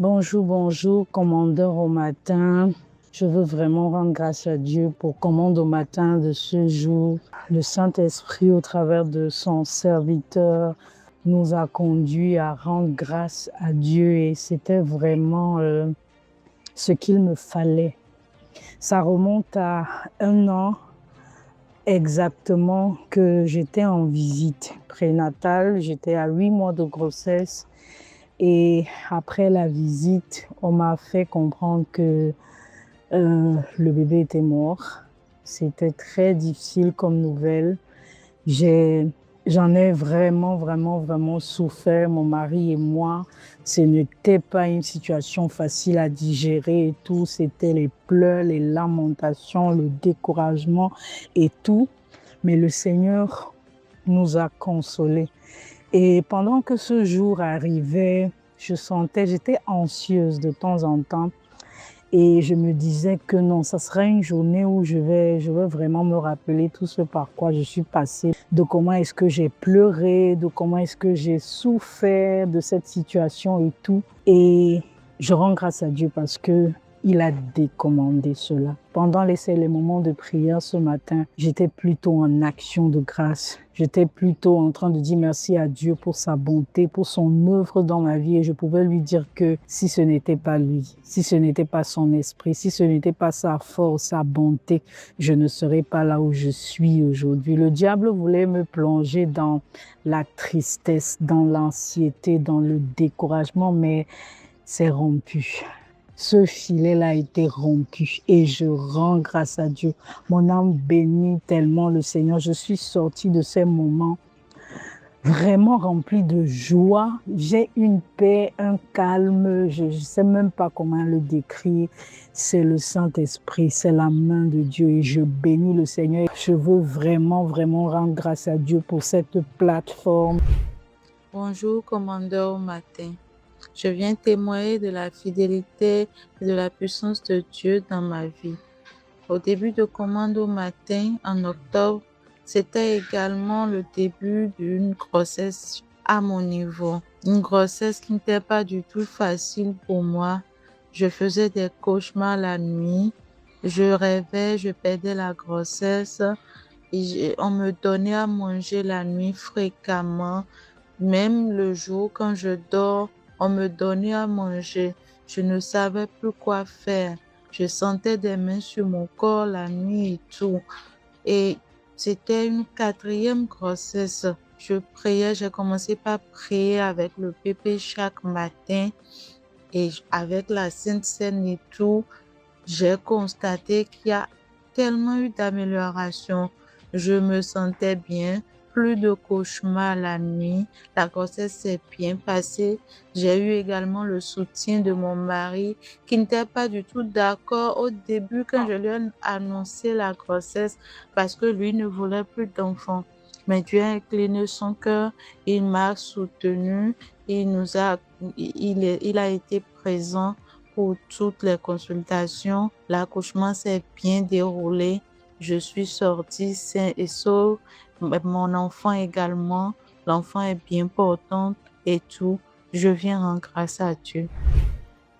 Bonjour, bonjour, commandeur au matin. Je veux vraiment rendre grâce à Dieu pour commande au matin de ce jour. Le Saint-Esprit, au travers de son serviteur, nous a conduits à rendre grâce à Dieu et c'était vraiment ce qu'il me fallait. Ça remonte à 1 an exactement que j'étais en visite prénatale. J'étais à 8 mois de grossesse. Et après la visite, on m'a fait comprendre que le bébé était mort. C'était très difficile comme nouvelle. J'en ai vraiment souffert, mon mari et moi. Ce n'était pas une situation facile à digérer et tout. C'était les pleurs, les lamentations, le découragement et tout. Mais le Seigneur nous a consolés. Et pendant que ce jour arrivait, j'étais anxieuse de temps en temps et je me disais que non, ça sera une journée où je vais vraiment me rappeler tout ce par quoi je suis passée, de comment est-ce que j'ai pleuré, de comment est-ce que j'ai souffert de cette situation et tout. Et je rends grâce à Dieu parce que il a décommandé cela. Pendant les moments de prière ce matin, j'étais plutôt en action de grâce. J'étais plutôt en train de dire merci à Dieu pour sa bonté, pour son œuvre dans ma vie. Et je pouvais lui dire que si ce n'était pas lui, si ce n'était pas son esprit, si ce n'était pas sa force, sa bonté, je ne serais pas là où je suis aujourd'hui. Le diable voulait me plonger dans la tristesse, dans l'anxiété, dans le découragement, mais c'est rompu. Ce filet-là a été rompu et je rends grâce à Dieu. Mon âme bénit tellement le Seigneur. Je suis sortie de ces moments vraiment remplis de joie. J'ai une paix, un calme. Je ne sais même pas comment le décrire. C'est le Saint-Esprit, c'est la main de Dieu et je bénis le Seigneur. Je veux vraiment rendre grâce à Dieu pour cette plateforme. Bonjour, commandeur au matin. Je viens témoigner de la fidélité et de la puissance de Dieu dans ma vie. Au début de commande au matin, en octobre, c'était également le début d'une grossesse à mon niveau. Une grossesse qui n'était pas du tout facile pour moi. Je faisais des cauchemars la nuit. Je rêvais, je perdais la grossesse. On me donnait à manger la nuit fréquemment. Même le jour, quand je dors, on me donnait à manger. Je ne savais plus quoi faire. Je sentais des mains sur mon corps la nuit et tout. Et c'était une 4e grossesse. Je priais, j'ai commencé par prier avec le bébé chaque matin et avec la Sainte Seine et tout. J'ai constaté qu'il y a tellement eu d'amélioration. Je me sentais bien, plus de cauchemars la nuit. La grossesse s'est bien passée. J'ai eu également le soutien de mon mari qui n'était pas du tout d'accord au début quand je lui ai annoncé la grossesse parce que lui ne voulait plus d'enfants. Mais Dieu a incliné son cœur, il m'a soutenu, il a été présent pour toutes les consultations. L'accouchement s'est bien déroulé. Je suis sortie sain et sauf. Mon enfant également. L'enfant est bien portante et tout. Je viens rendre grâce à Dieu.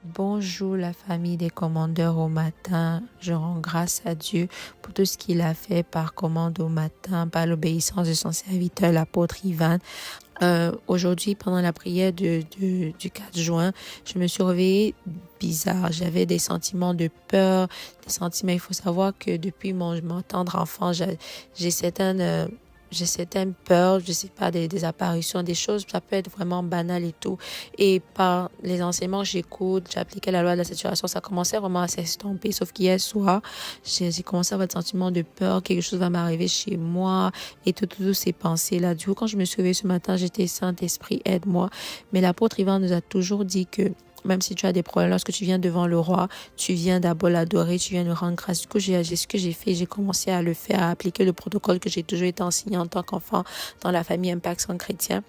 Bonjour la famille des commandeurs au matin. Je rends grâce à Dieu pour tout ce qu'il a fait par commande au matin, par l'obéissance de son serviteur, l'apôtre Ivan. Aujourd'hui, pendant la prière du 4 juin, je me suis réveillée bizarre. J'avais des sentiments de peur, des sentiments. Il faut savoir que depuis mon tendre enfant, j'ai certaines peurs, je sais pas, des apparitions, des choses, ça peut être vraiment banal et tout. Et par les enseignements que j'écoute, j'appliquais la loi de la situation, ça commençait vraiment à s'estomper. Sauf qu'hier soir, j'ai commencé à avoir le sentiment de peur, quelque chose va m'arriver chez moi et toutes ces pensées-là. Du coup, quand je me suis réveillée ce matin, j'étais Saint-Esprit, aide-moi. Mais l'apôtre Ivan nous a toujours dit que même si tu as des problèmes, lorsque tu viens devant le roi, tu viens d'abord l'adorer, tu viens lui rendre grâce. Du coup, ce que j'ai fait, j'ai commencé à le faire, à appliquer le protocole que j'ai toujours été enseigné en tant qu'enfant dans la famille Impact Sang Chrétien.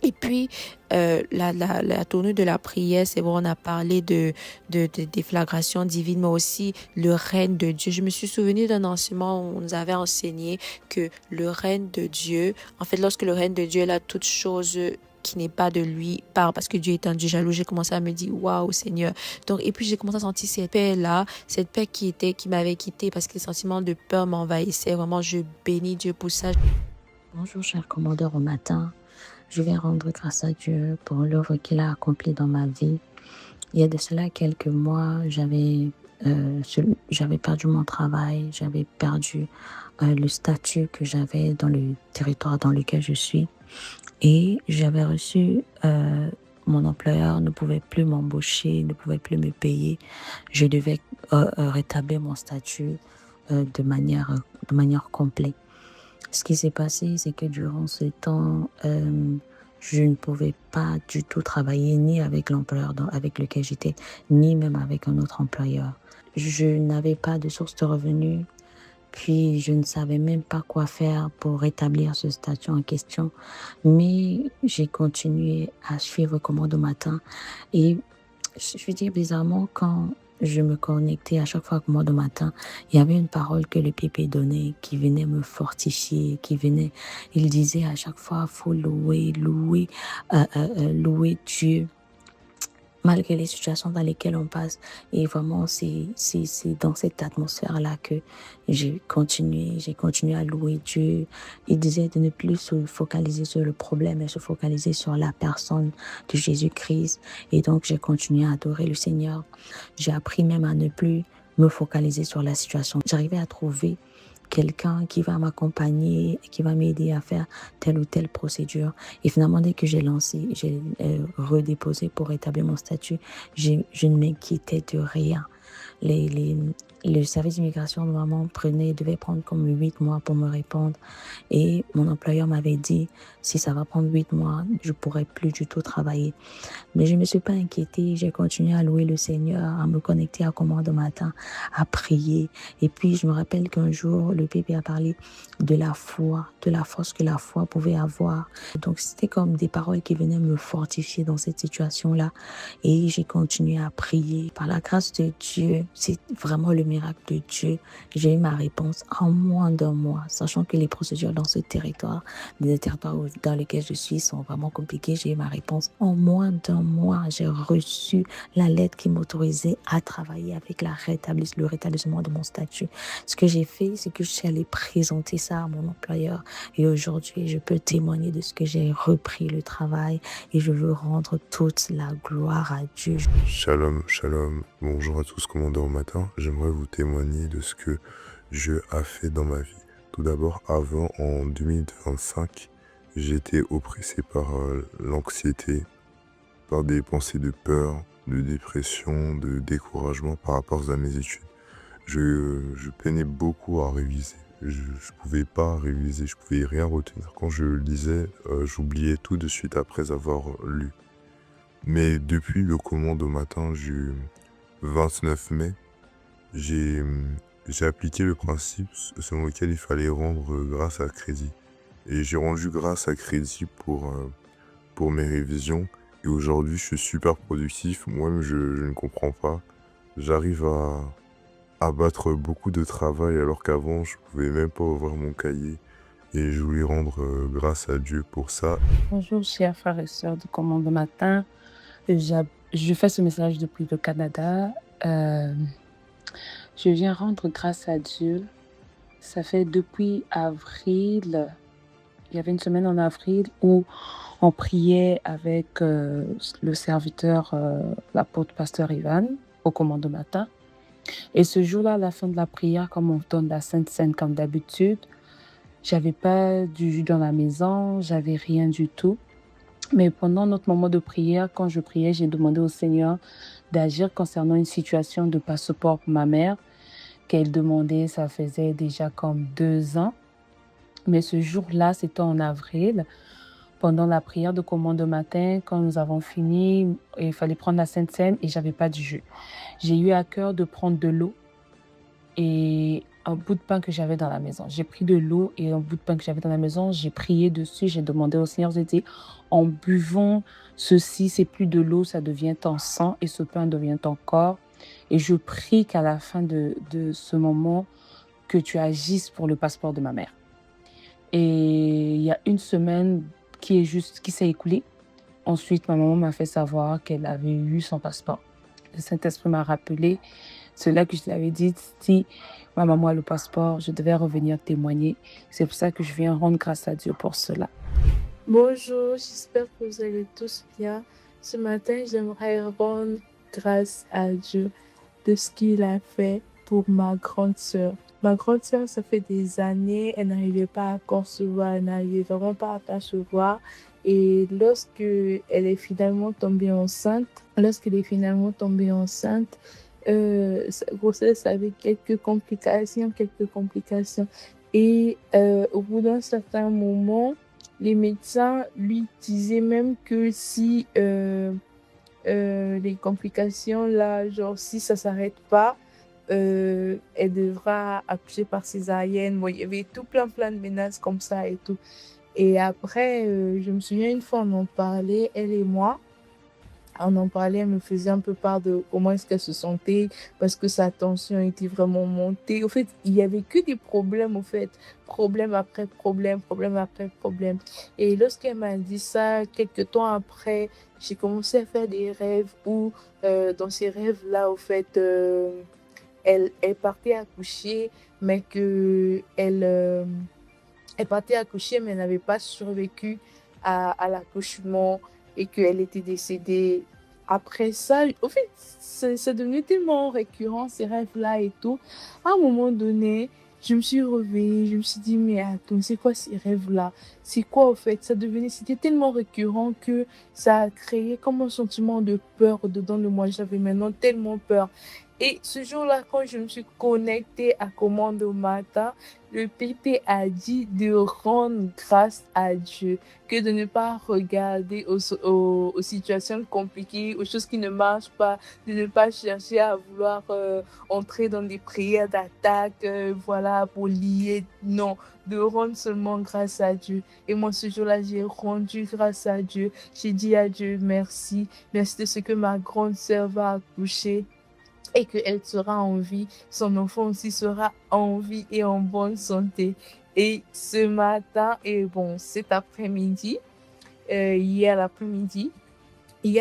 Et puis, la tournure de la prière, c'est bon, on a parlé de déflagration divine, mais aussi le règne de Dieu. Je me suis souvenu d'un enseignement où on nous avait enseigné que le règne de Dieu, en fait, lorsque le règne de Dieu est là, toute chose qui n'est pas de lui part parce que Dieu est un Dieu jaloux. J'ai commencé à me dire, waouh, Seigneur. Donc, et puis, j'ai commencé à sentir cette paix-là, cette paix qui m'avait quittée parce que les sentiments de peur m'envahissaient. Vraiment, je bénis Dieu pour ça. Bonjour, cher commandeur, au matin. Je vais rendre grâce à Dieu pour l'œuvre qu'il a accomplie dans ma vie. Il y a de cela quelques mois, j'avais perdu mon travail, j'avais perdu le statut que j'avais dans le territoire dans lequel je suis. Et j'avais reçu, mon employeur ne pouvait plus m'embaucher, ne pouvait plus me payer. Je devais rétablir mon statut de manière complète. Ce qui s'est passé, c'est que durant ce temps, je ne pouvais pas du tout travailler ni avec l'employeur avec lequel j'étais, ni même avec un autre employeur. Je n'avais pas de source de revenus, puis je ne savais même pas quoi faire pour rétablir ce statut en question. Mais j'ai continué à suivre Commando Matin et je veux dire bizarrement, quand je me connectais à chaque fois que moi de matin, il y avait une parole que le Pépé donnait qui venait me fortifier, il disait à chaque fois, faut louer Dieu malgré les situations dans lesquelles on passe. Et vraiment, c'est dans cette atmosphère-là que j'ai continué à louer Dieu. Il disait de ne plus se focaliser sur le problème, mais se focaliser sur la personne de Jésus-Christ. Et donc, j'ai continué à adorer le Seigneur. J'ai appris même à ne plus me focaliser sur la situation. J'arrivais à trouver quelqu'un qui va m'accompagner, qui va m'aider à faire telle ou telle procédure. Et finalement, dès que j'ai redéposé pour rétablir mon statut, je ne m'inquiétais de rien. Le service d'immigration, normalement, devait prendre comme 8 mois pour me répondre. Et mon employeur m'avait dit, si ça va prendre 8 mois, je ne pourrai plus du tout travailler. Mais je ne me suis pas inquiétée. J'ai continué à louer le Seigneur, à me connecter à Commando Matin, à prier. Et puis, je me rappelle qu'un jour, le Pépé a parlé de la foi, de la force que la foi pouvait avoir. Donc, c'était comme des paroles qui venaient me fortifier dans cette situation-là. Et j'ai continué à prier. Par la grâce de Dieu, c'est vraiment le miracle de Dieu. J'ai eu ma réponse en moins d'un mois, sachant que les procédures dans ce territoire, les territoires dans lesquels je suis sont vraiment compliquées. J'ai eu ma réponse en moins d'un mois. J'ai reçu la lettre qui m'autorisait à travailler avec le rétablissement de mon statut. Ce que j'ai fait, c'est que je suis allée présenter ça à mon employeur. Et aujourd'hui, je peux témoigner de ce que j'ai repris le travail et je veux rendre toute la gloire à Dieu. Shalom, shalom. Bonjour à tous, commandeur au matin. J'aimerais vous témoigner de ce que Dieu a fait dans ma vie. Tout d'abord, avant, en 2025, j'étais oppressé par l'anxiété, par des pensées de peur, de dépression, de découragement par rapport à mes études. Je peinais beaucoup à réviser. Je pouvais pas réviser, je pouvais rien retenir. Quand je lisais, j'oubliais tout de suite après avoir lu. Mais depuis le commando matin du 29 mai, j'ai appliqué le principe selon lequel il fallait rendre grâce à crédit. Et j'ai rendu grâce à crédit pour mes révisions. Et aujourd'hui, je suis super productif. Moi-même, je ne comprends pas. J'arrive à battre beaucoup de travail alors qu'avant, je pouvais même pas ouvrir mon cahier. Et je voulais rendre grâce à Dieu pour ça. Bonjour, chers frères et sœurs du Commando Matin. Je fais ce message depuis le Canada. Je viens rendre grâce à Dieu. Ça fait depuis avril. Il y avait une semaine en avril où on priait avec le serviteur, l'apôtre pasteur Ivan, au Commando Matin. Et ce jour-là, à la fin de la prière, comme on donne la Sainte Seine comme d'habitude, j'avais pas du jus dans la maison, j'avais rien du tout. Mais pendant notre moment de prière, quand je priais, j'ai demandé au Seigneur d'agir concernant une situation de passeport pour ma mère qu'elle demandait, ça faisait déjà comme 2 ans. Mais ce jour-là, c'était en avril, pendant la prière de commande matin, quand nous avons fini, il fallait prendre la Sainte Seine et j'avais pas de jus. J'ai eu à cœur de prendre de l'eau et un bout de pain que j'avais dans la maison. J'ai pris de l'eau et un bout de pain que j'avais dans la maison, j'ai prié dessus, j'ai demandé au Seigneur, j'ai dit, en buvant ceci, c'est plus de l'eau, ça devient ton sang et ce pain devient ton corps. Et je prie qu'à la fin de ce moment, que tu agisses pour le passeport de ma mère. Et il y a une semaine qui s'est écoulée. Ensuite, ma maman m'a fait savoir qu'elle avait eu son passeport. Le Saint-Esprit m'a rappelé. C'est là que je l'avais dit, si ma maman a le passeport, je devais revenir témoigner. C'est pour ça que je viens rendre grâce à Dieu pour cela. Bonjour, j'espère que vous allez tous bien. Ce matin, j'aimerais rendre grâce à Dieu de ce qu'il a fait pour ma grande sœur. Ma grande sœur, ça fait des années, elle n'arrivait pas à concevoir, elle n'arrivait vraiment pas à concevoir. Et lorsqu'elle est finalement tombée enceinte, sa grossesse avait quelques complications. Et au bout d'un certain moment, les médecins lui disaient même que si les complications là, genre si ça s'arrête pas, elle devra accoucher par césarienne. Bon, il y avait tout plein de menaces comme ça et tout. Et après, je me souviens une fois, on en parlait, elle et moi. On en parlait, elle me faisait un peu part de comment est-ce qu'elle se sentait, parce que sa tension était vraiment montée. Au fait, il y avait que des problèmes, problème après problème. Et lorsqu'elle m'a dit ça, quelques temps après, j'ai commencé à faire des rêves où, dans ces rêves-là, elle partait accoucher, mais elle partait accoucher, mais elle n'avait pas survécu à l'accouchement et qu'elle était décédée. Après ça, au fait, c'est devenu tellement récurrent, ces rêves-là et tout. À un moment donné, je me suis réveillée, je me suis dit, mais attends, c'est quoi ces rêves-là? C'est quoi, au fait? C'était tellement récurrent que ça a créé comme un sentiment de peur dedans de moi. J'avais maintenant tellement peur. Et ce jour-là, quand je me suis connectée à Commande au matin, le PP a dit de rendre grâce à Dieu, que de ne pas regarder aux situations compliquées, aux choses qui ne marchent pas, de ne pas chercher à vouloir entrer dans des prières d'attaque, pour lier. Non, de rendre seulement grâce à Dieu. Et moi, ce jour-là, j'ai rendu grâce à Dieu. J'ai dit à Dieu merci. Merci de ce que ma grande sœur va accoucher et qu'elle sera en vie, son enfant aussi sera en vie et en bonne santé. Et ce matin, cet après-midi, hier après-midi, il y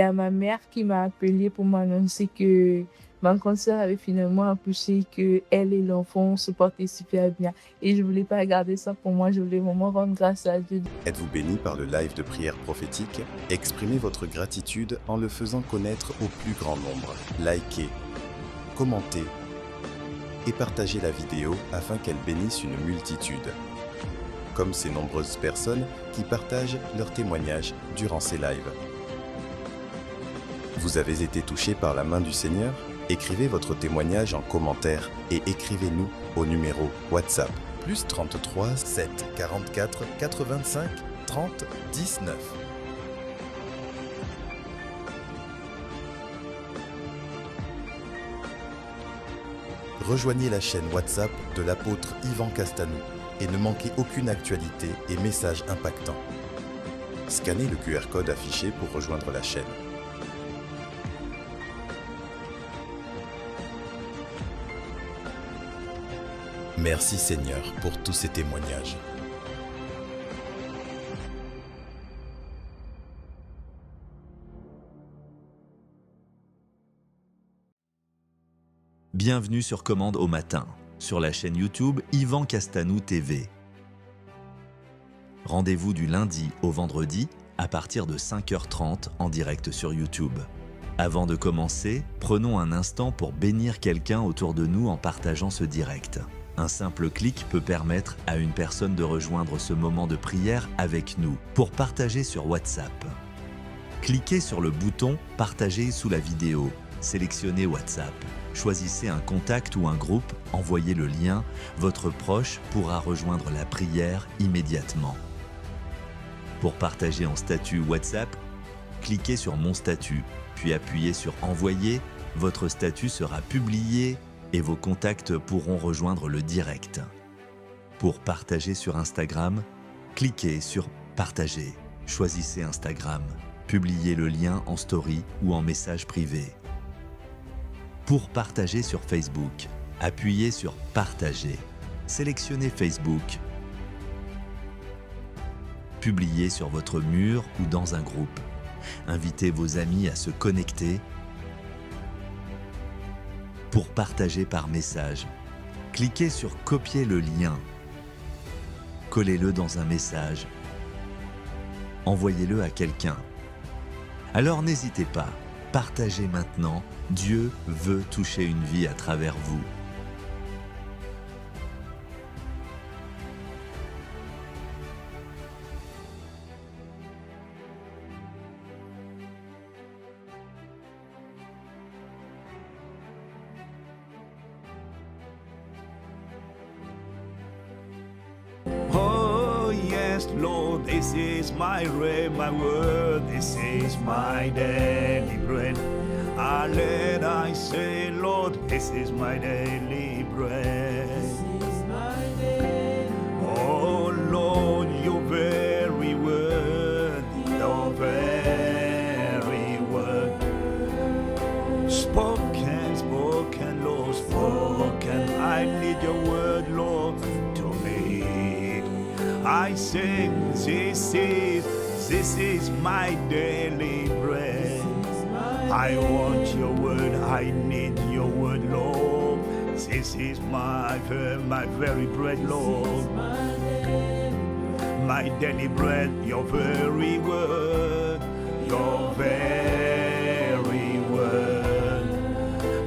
a ma mère qui m'a appelée pour m'annoncer que ma grande sœur avait finalement accouché, que elle et l'enfant se portaient super bien. Et je voulais pas garder ça pour moi, je voulais vraiment rendre grâce à Dieu. Êtes-vous béni par le live de prière prophétique? Exprimez votre gratitude en le faisant connaître au plus grand nombre. Likez, commentez et partagez la vidéo afin qu'elle bénisse une multitude. Comme ces nombreuses personnes qui partagent leurs témoignages durant ces lives. Vous avez été touché par la main du Seigneur? Écrivez votre témoignage en commentaire et écrivez-nous au numéro WhatsApp +33 7 44 85 30 19. Rejoignez la chaîne WhatsApp de l'apôtre Yvan Castanou et ne manquez aucune actualité et message impactant. Scannez le QR code affiché pour rejoindre la chaîne. Merci Seigneur pour tous ces témoignages. Bienvenue sur Commande au matin, sur la chaîne YouTube Yvan Castanou TV. Rendez-vous du lundi au vendredi à partir de 5h30 en direct sur YouTube. Avant de commencer, prenons un instant pour bénir quelqu'un autour de nous en partageant ce direct. Un simple clic peut permettre à une personne de rejoindre ce moment de prière avec nous pour partager sur WhatsApp. Cliquez sur le bouton « Partager » sous la vidéo, sélectionnez WhatsApp, choisissez un contact ou un groupe, envoyez le lien, votre proche pourra rejoindre la prière immédiatement. Pour partager en statut WhatsApp, cliquez sur « Mon statut », puis appuyez sur « Envoyer », votre statut sera publié et vos contacts pourront rejoindre le direct. Pour partager sur Instagram, cliquez sur « Partager », choisissez Instagram, publiez le lien en story ou en message privé. Pour partager sur Facebook, appuyez sur « Partager », sélectionnez Facebook. publiez sur votre mur ou dans un groupe. Invitez vos amis à se connecter pour partager par message. Cliquez sur « Copier le lien ». Collez-le dans un message. Envoyez-le à quelqu'un. Alors n'hésitez pas, partagez maintenant. Dieu veut toucher une vie à travers vous. Oh yes, Lord, this is my my word, this is my daily bread. Let I say, Lord, this is my daily bread. Oh Lord, your very word, your very word. Spoken, spoken, Lord, spoken. I need your word, Lord, to me. I sing, this is my daily bread. I want your word, I need your word, Lord. This is my very bread, Lord. My daily bread, your very word, your very word.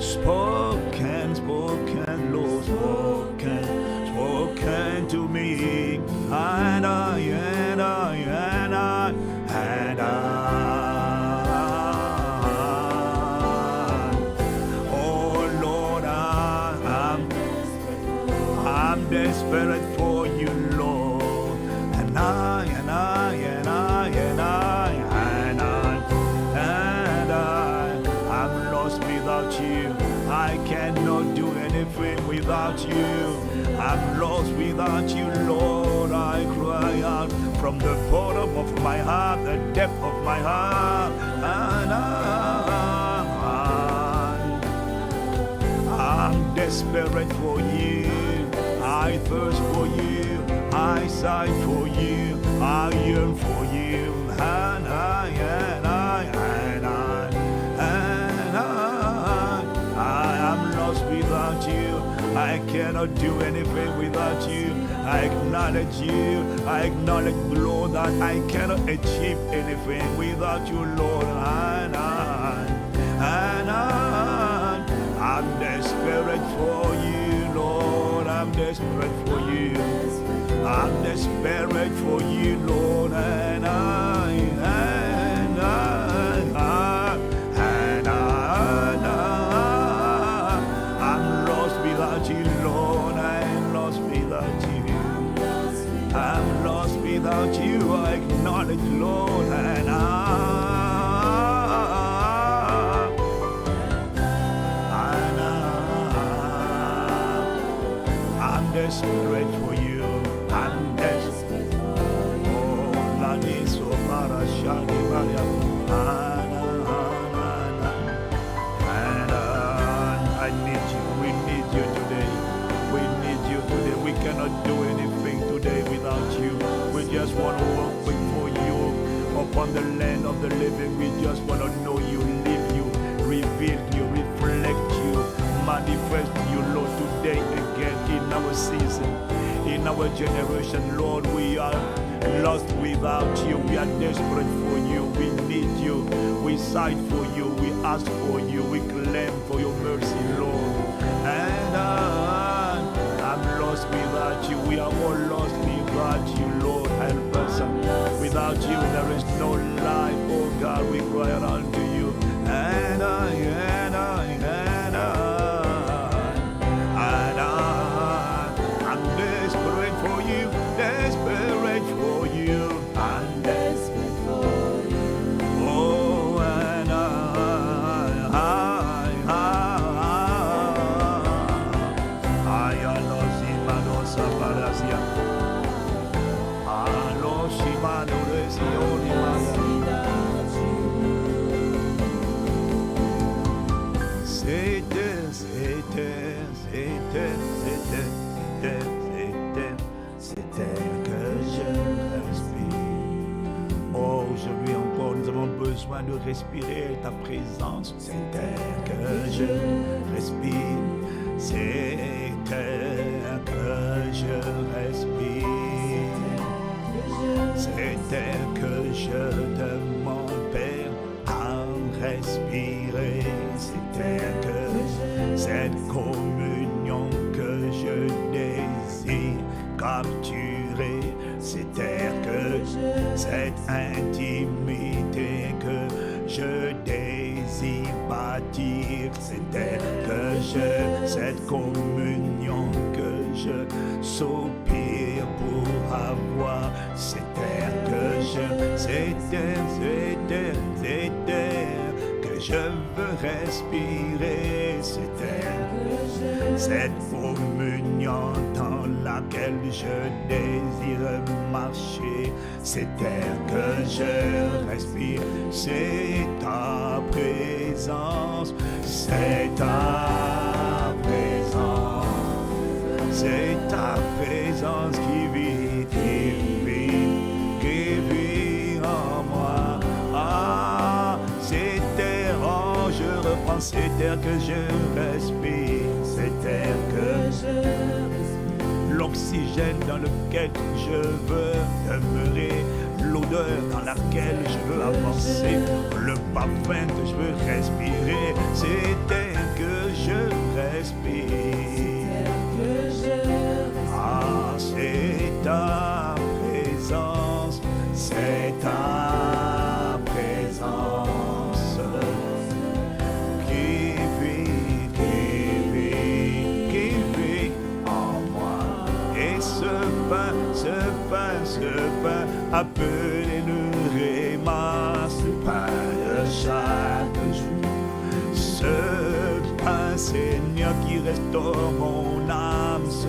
Spoken, spoken, Lord, spoken, spoken to me. And I'm desperate for you, Lord, and I'm lost without you. I cannot do anything without you. I'm lost without you, Lord. I cry out from the bottom of my heart, the depth of my heart, and I'm desperate for you. I thirst for you, I sigh for you, I yearn for you, and I'm lost without you. I cannot do anything without you. I acknowledge you, I acknowledge, Lord, that I cannot achieve anything without you, Lord, and I'm desperate for you, Lord. I'm desperate for you. I'm desperate for you, Lord, and I'm lost without you, Lord. I'm lost without you. I'm lost without you. I acknowledge, Lord, and I'm desperate for you. I'm desperate. Oh, Ladiso Marashani Maria. I need you. We need you today. We need you today. We cannot do anything today without you. We just want to walk before you upon the land of the living. We just want to know you, live you, reveal you, reflect you, manifest you, Lord, today again in our season, in our generation. Lord, we are lost without you. We are desperate for you. We need you. We sigh for you. We ask for you. We claim for your mercy, Lord. And I'm lost without you. We are all lost without you, Lord. Help us. Without you, there is no life. Oh God, we cry out unto you. And I'm desperate for you, desperate for you. I'm desperate for you. Oh, and I am lost in my loss of Parasia. I lost in my c'était que je respire. de respirer ta présence. Cet air que je respire, cet air que je respire, cet air que je demande, Père, à respirer. Cet air que, cette communion que je désire capturer. Cet air que, cette intimité que je désire bâtir. Cet air que je, cette communion que je soupire pour avoir. Cet air que je, cet air que je veux respirer. Cet air, cette communion dans laquelle je désire marcher. Cet air que je respire, c'est ta présence, c'est ta présence, c'est ta présence qui vit, qui vit en moi. Ah, cet air, oh, je reprends cet air que je respire, cet air que je respire, l'oxygène dans lequel je veux demeurer, l'odeur dans laquelle je veux avancer, le parfum que je veux respirer, cet air que je respire. Ah, c'est ta présence, c'est ta présence qui vit en moi. Et ce pain appelé le Réma, ce pain de chaque jour, ce pain, Seigneur, qui restaure mon âme, ce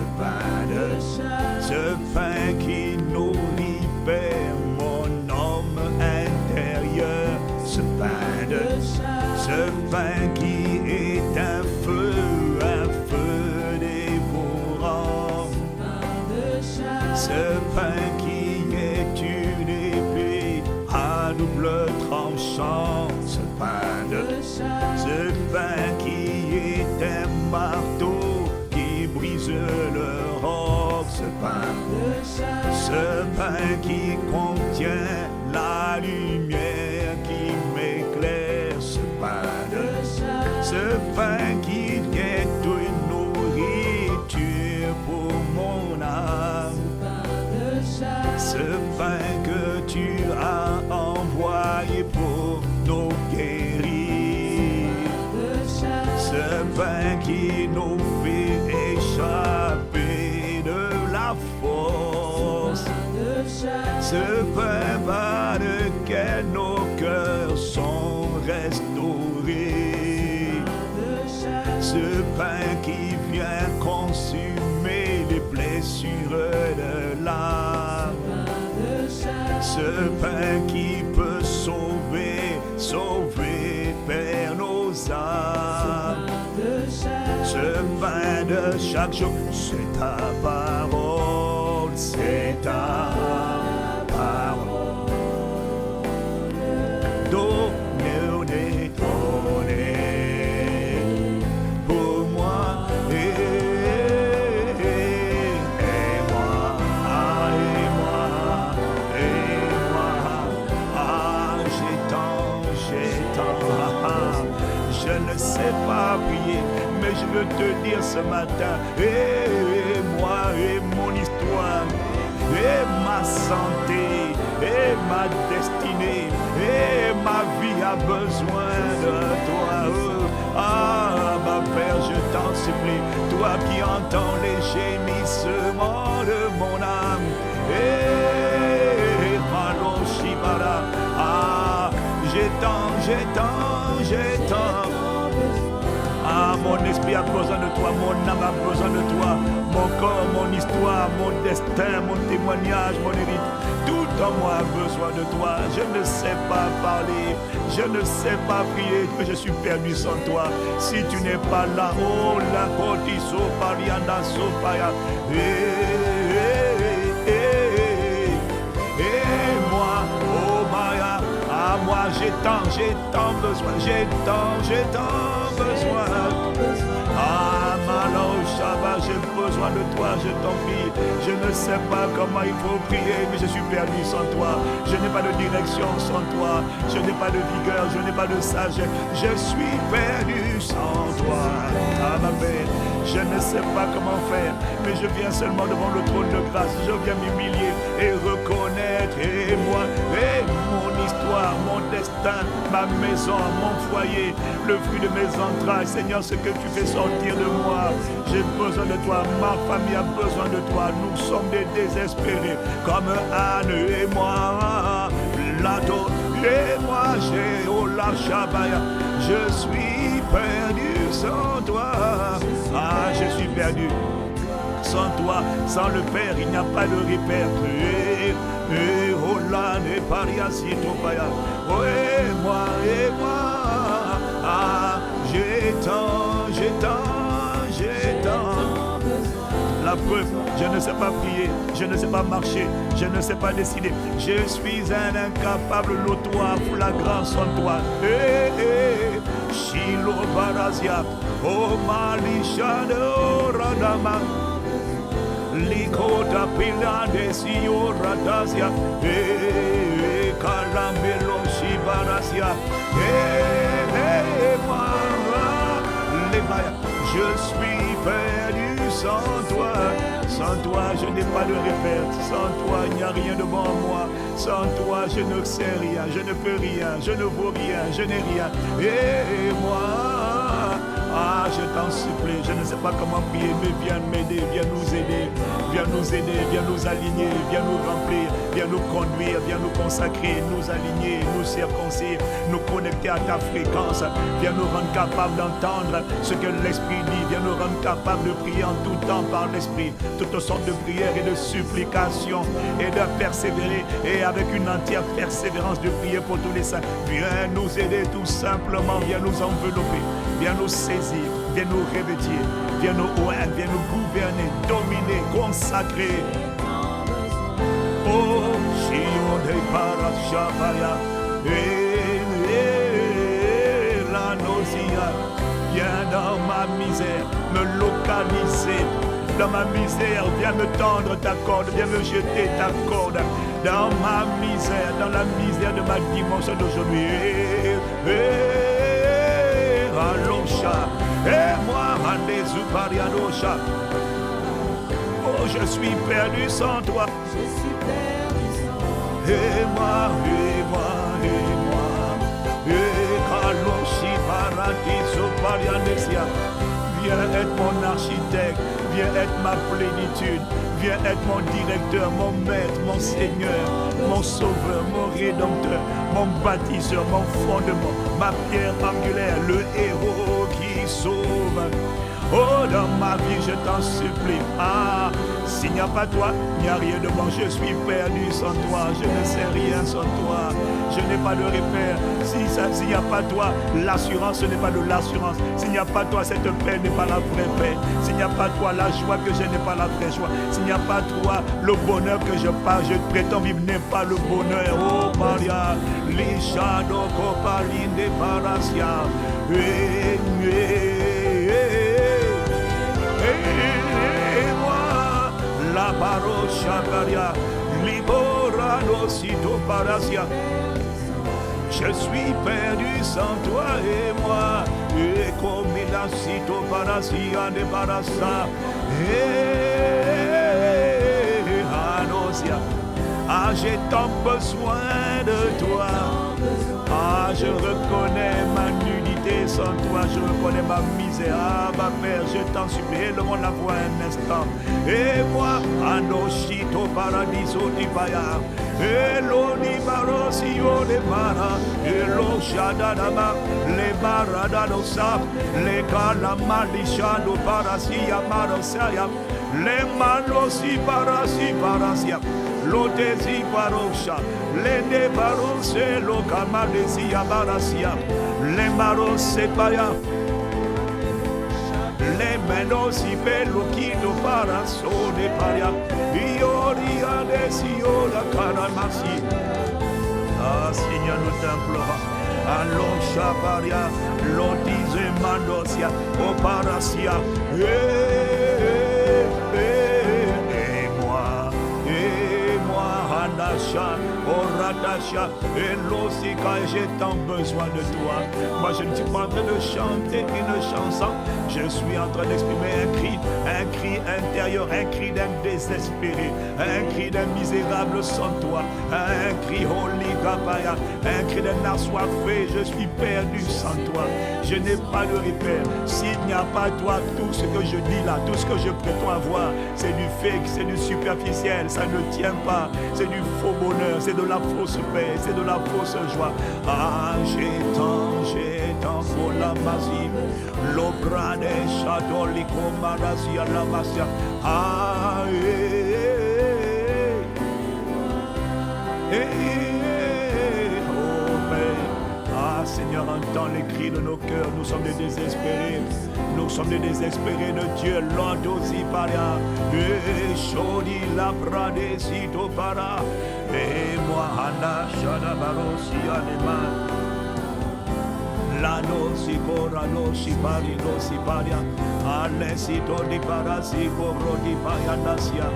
pain qui nourrit, Père, mon homme intérieur, ce pain qui est un feu dévorant, ce pain qui est une épée à double tranchant, ce pain qui est un marteau qui brise le roc, ce pain qui contient la lumière qui m'éclaire, ce pain qui est une nourriture pour mon âme, ce pain que tu as envoyé pour nous guérir, ce pain qui nous fait échapper de la force, ce pain par lequel nos cœurs sont restaurés, ce pain qui vient consumer les blessures de l'âme, ce pain qui peut sauver, Père, nos âmes, ce pain de chaque jour, c'est ta parole, c'est ta parole. Donnez pour moi et moi, je ne sais pas prier, mais je veux te dire ce matin, et moi et mon histoire, et ma santé, et ma destinée, et ma vie a besoin de toi. Ah, ma Père, je t'en supplie, toi qui entends les gémissements de mon âme, et Malon Shibara, ah, j'étends. Ah, mon esprit a besoin de toi, mon âme a besoin de toi, mon corps, mon histoire, mon destin, mon témoignage, mon hérite, tout en moi a besoin de toi. Je ne sais pas parler, je ne sais pas prier, mais je suis perdu sans toi. Si tu n'es pas là, oh la cotiso parianda sopaya, et moi, oh Maya, à moi j'ai tant besoin, j'ai tant besoin. Ah, Malo Shabbat, j'ai besoin de toi, je t'en prie. Je ne sais pas comment il faut prier, mais je suis perdu sans toi. Je n'ai pas de direction sans toi. Je n'ai pas de vigueur, je n'ai pas de sagesse. Je suis perdu sans toi. Ah, ma belle, je ne sais pas comment faire, mais je viens seulement devant le trône de grâce. Je viens m'humilier et reconnaître, et moi, et mon histoire, mon destin, ma maison, mon foyer, le fruit de mes entrailles. Seigneur, ce que tu fais sortir de moi, j'ai besoin de toi, ma famille a besoin de toi. Nous sommes des désespérés, comme Anne et moi. Lato et moi, j'ai Ola Shabaya. Je suis perdu sans toi. Ah, je suis perdu. Sans toi, sans le Père, il n'y a pas de repère. Ola ne pariasito paya. Oh, et moi, ah, j'ai tant. La preuve, je ne sais pas prier, je ne sais pas marcher, je ne sais pas décider. Je suis un incapable, notoire, flagrant sans toi. Shilo Barazia, oh Malishado Radama, Likota Pilade Sio Radazia, Calamelo Shibarasia, je suis perdu sans toi. Sans toi, je n'ai pas de repère. Sans toi, il n'y a rien de bon en moi. Sans toi, je ne sais rien, je ne peux rien, je ne vaux rien, je n'ai rien. Et moi, ah, je t'en supplie, je ne sais pas comment prier, mais viens m'aider, viens nous aider, viens nous aider, viens nous aligner, viens nous remplir, viens nous conduire, viens nous consacrer, nous aligner, nous circoncire, nous connecter à ta fréquence, viens nous rendre capables d'entendre ce que l'Esprit dit, viens nous rendre capables de prier en tout temps par l'Esprit, toutes sortes de prières et de supplications, et de persévérer, et avec une entière persévérance de prier pour tous les saints. Viens nous aider tout simplement, viens nous envelopper, viens nous saisir, viens nous revêtir, viens nous oindre, viens nous gouverner, dominer, consacrer. Oh, Shion de Parashabaya, la nausea, viens dans ma misère, me localiser. Dans ma misère, viens me tendre ta corde, viens me jeter ta corde. Dans ma misère, dans la misère de ma dimension d'aujourd'hui. Alosha, et moi, Handezu Pariadosha. Oh, je suis perdu sans toi. Et moi, et Kaloshi Paradiso Parianesia. Viens être mon architecte, viens être ma plénitude, viens être mon directeur, mon maître, mon Seigneur, mon sauveur, mon rédempteur, mon bâtisseur, mon fondement, ma pierre angulaire, le héros qui sauve. Oh, dans ma vie, je t'en supplie. Ah, s'il n'y a pas toi, il n'y a rien de bon. Je suis perdu sans toi. Je ne sais rien sans toi. Je n'ai pas de repère. S'il n'y a pas toi, l'assurance, ce n'est pas de l'assurance. S'il n'y a pas toi, cette paix n'est pas la vraie paix. S'il n'y a pas toi, la joie que j'ai n'est pas la vraie joie. S'il n'y a pas toi, le bonheur que je prétends vivre n'est pas le bonheur. Oh, Maria, Lishado Kopalinde Parasia. Et moi, la barosha caria, liborano sito parasia. Je suis perdu sans toi et moi, et comme la sito parasia de barasa, et anosia. Ah, j'ai tant besoin de toi. Ah, je reconnais ma nudité sans toi, je reconnais ma misère. Ah, ma mère, je t'en supplie, élevons la voix un instant. Et moi, Anoshito Paradiso Divaya, Elo Nibarosio de Mara, Elo Shadadama, Le Baradadosa, Le Kalamalisha do Parasia Marosaya, Le Malosi Parasia. Lotezi barosha, le de barose, lo kamadesi abarasia, le marose paya, le menosi pelo kido paraso de paria, ioria de sio la caramasi. Ah, Seigneur, nous t'implorons. Alosha Baria, Lodize Mandosia, Oparasia, et moi, Hanasha, Oradasha, Elosika, j'ai tant besoin de toi. Moi, je ne suis pas en train de chanter une chanson, je suis en train d'exprimer un cri intérieur, un cri d'un désespéré, un cri d'un misérable sans toi, un cri holy gabaya, un cri d'un assoiffé, je suis perdu sans toi. Je n'ai pas de repère. S'il n'y a pas toi, tout ce que je dis là, tout ce que je prétends avoir, c'est du fake, c'est du superficiel, ça ne tient pas. C'est du faux bonheur, c'est de la fausse paix, c'est de la fausse joie. Ah, j'ai tant pour la magie. L'obra des shadows, l'icomarasia, la masia. Ah, Seigneur, entends les cris de nos cœurs. Nous sommes des désespérés. Nous sommes des désespérés de Dieu. L'endosi paria. Et chodi la brade si to para. Et moi, Hana, Shada Barosi, Anema. La nosi cora nosi pari nosi paria. Alesito di parasi cobro di payanasia.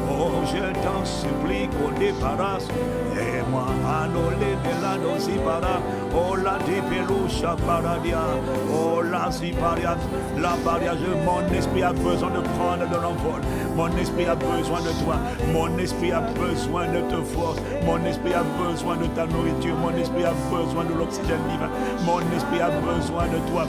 Oh, je t'en supplie qu'on débarrasse. Et moi, anole de la nosi para. Oh, la di pelusha paradia. Oh, la si paria. La paria, mon esprit a besoin de prendre de l'envol. Mon esprit a besoin de toi. Mon esprit a besoin de te force. Mon esprit a besoin de ta nourriture. Mon esprit a besoin de l'oxygène divin. Mon esprit a besoin de toi.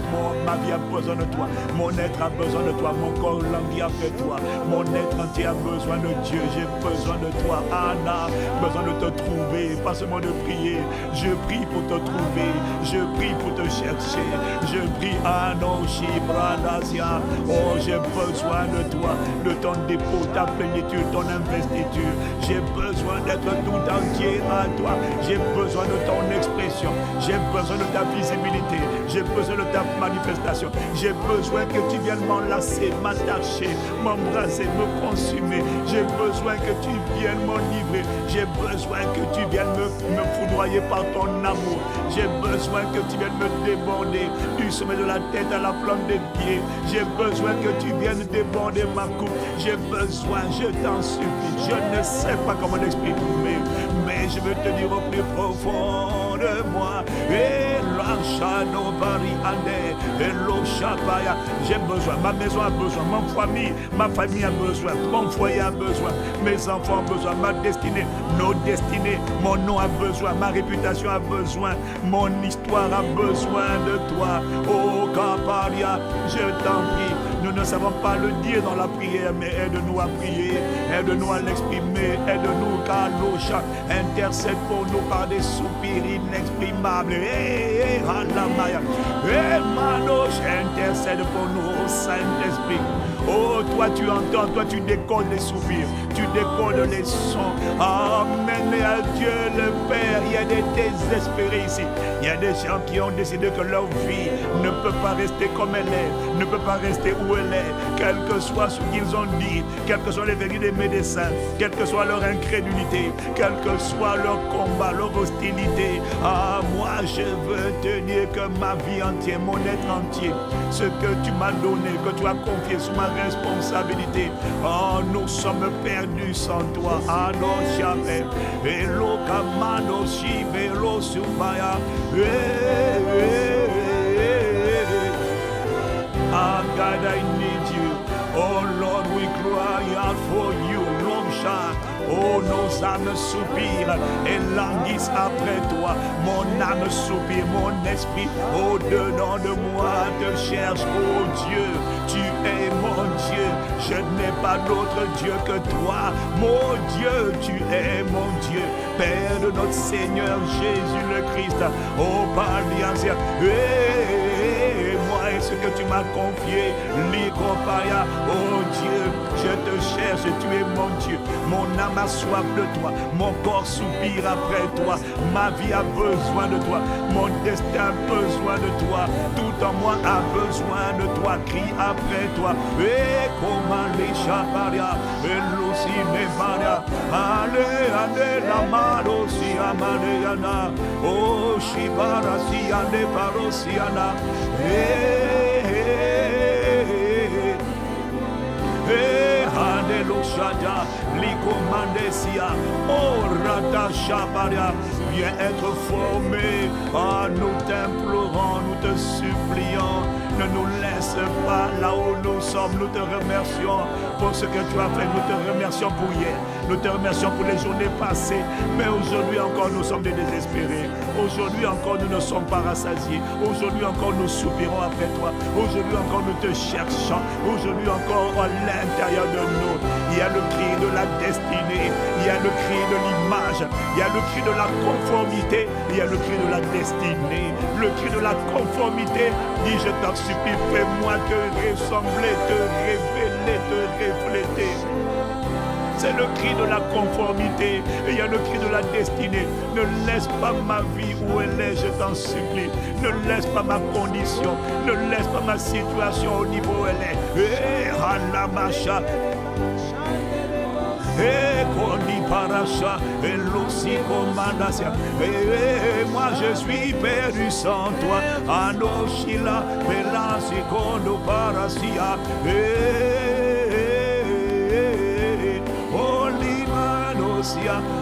Ma vie a besoin de toi. Mon être a besoin de toi. Mon corps languit après toi. Mon être entier a besoin de Dieu. J'ai besoin de toi. Anna, besoin de te trouver. Pas seulement de prier. Je prie pour te trouver. Je prie pour te chercher. Je prie Anoshi Bradasia. Oh, j'ai besoin de toi. De ton dépôt, ta plénitude, ton investiture. J'ai besoin d'être tout entier à toi. J'ai besoin de ton expression. J'ai besoin de ta visibilité. J'ai besoin de ta manifestation. J'ai besoin que tu viennes m'enlacer, m'attacher, m'embraser, me consumer. J'ai besoin que tu viennes m'enivrer. J'ai besoin que tu viennes me foudroyer par ton amour. J'ai besoin que tu viennes me déborder du sommet de la tête à la plante des pieds. J'ai besoin que tu viennes déborder ma coupe. J'ai besoin, je t'en supplie. Je ne sais pas comment l'exprimer, mais je veux te dire au plus profond de moi. Et l'enchano Paris Andé, et l'Ochapaya. J'ai besoin, ma maison a besoin, ma famille a besoin, mon foyer a besoin, mes enfants ont besoin, ma destinée, nos destinées, mon nom a besoin, ma réputation a besoin, mon histoire a besoin de toi. Oh Caparia, je t'en prie. Nous ne savons pas le dire dans la prière, mais aide-nous à prier, aide-nous à l'exprimer, aide-nous car l'Ocha intercède pour nous par des soupirs inexprimables. Halamaya, Manoche intercède pour nous, Saint-Esprit. Oh, toi tu entends, toi tu décodes les soupirs, tu décodes les sons. Amenez à Dieu le Père. Il y a des désespérés ici. Il y a des gens qui ont décidé que leur vie ne peut pas rester comme elle est, ne peut pas rester où elle est, quel que soit ce qu'ils ont dit, quelles que soient les vérités des médecins, quelle que soit leur incrédulité, quel que soit leur combat, leur hostilité. Ah, moi je veux te dire que ma vie entière, mon être entier, ce que tu m'as donné, que tu as confié sous ma responsabilité. Oh, nous sommes perdus sans toi. Ah non, jamais. Elo kamano shivelo subaya. Ah, God, I need you. Oh Lord, we cry out for you. Oh, nos âmes soupirent et languissent après toi. Mon âme soupire, mon esprit au-dedans de moi te cherche. Oh Dieu, tu es mon Dieu. Je n'ai pas d'autre Dieu que toi. Mon Dieu, tu es mon Dieu. Père de notre Seigneur Jésus le Christ. Oh, par l'alliance. Moi ce que tu m'as confié. Likopaya, oh Dieu, je te cherche, tu es mon Dieu. Mon âme a soif de toi, mon corps soupire après toi. Ma vie a besoin de toi, mon destin a besoin de toi. Tout en moi a besoin de toi, crie après toi. Et comment les chaparia, et l'osine maria, allez, allez, la marosi, amariana, oh shibara, si ane parosiana, Haneloshada, Likomandesia, oh Rata Shabaria, viens être formé, ah, nous t'implorons, nous te supplions, ne nous laisse pas là où nous sommes, nous te remercions pour ce que tu as fait, nous te remercions pour hier, nous te remercions pour les journées passées, mais aujourd'hui encore nous sommes des désespérés, aujourd'hui encore nous ne sommes pas rassasiés, aujourd'hui encore nous soupirons après toi, aujourd'hui encore nous te cherchons, aujourd'hui encore à l'intérieur de nous, il y a le cri de la destinée, il y a le cri de l'image, il y a le cri de la conformité, il y a le cri de la destinée, le cri de la conformité, dis je t'en supplie, fais-moi te ressembler, te révéler, te refléter. C'est le cri de la conformité et il y a le cri de la destinée. Ne laisse pas ma vie où elle est, je t'en supplie. Ne laisse pas ma condition, ne laisse pas ma situation au niveau où elle est. Eh, Halamacha. Eh, Koni Paracha, et l'ossi Komanasia. Eh, moi je suis perdu sans toi. Anoshila, Belasi Kono Parasia.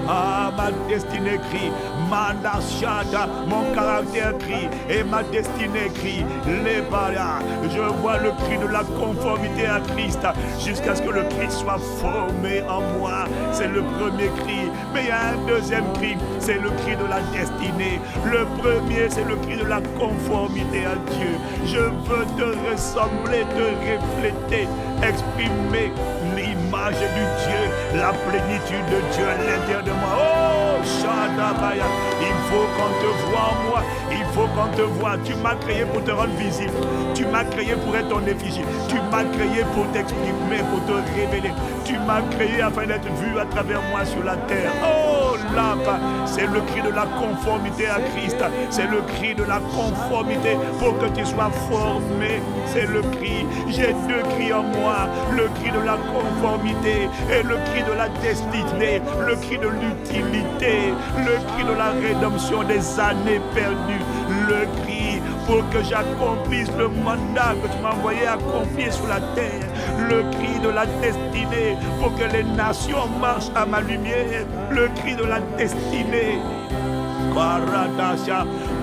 Ah, ma destinée crie, Mandashada, mon caractère crie, et ma destinée crie, les balas. Je vois le cri de la conformité à Christ, jusqu'à ce que le Christ soit formé en moi. C'est le premier cri, mais il y a un deuxième cri, c'est le cri de la destinée. Le premier, c'est le cri de la conformité à Dieu. Je veux te ressembler, te refléter, exprimer l'image du Dieu, la plénitude de Dieu à l'intérieur de moi. Oh, Shadabaya, il faut qu'on te voie en moi, il faut qu'on te voie. Tu m'as créé pour te rendre visible, tu m'as créé pour être ton effigie, tu m'as créé pour t'exprimer, pour te révéler, tu m'as créé afin d'être vu à travers moi sur la terre. Oh, là-bas, c'est le cri de la conformité à Christ, c'est le cri de la conformité pour que tu sois formé, c'est le cri, j'ai deux cris en moi, le cri de la conformité et le cri de la destinée, le cri de l'utilité, le cri de la rédemption des années perdues, le cri pour que j'accomplisse le mandat que tu m'as envoyé accomplir sur la terre, le cri de la destinée pour que les nations marchent à ma lumière, le cri de la destinée.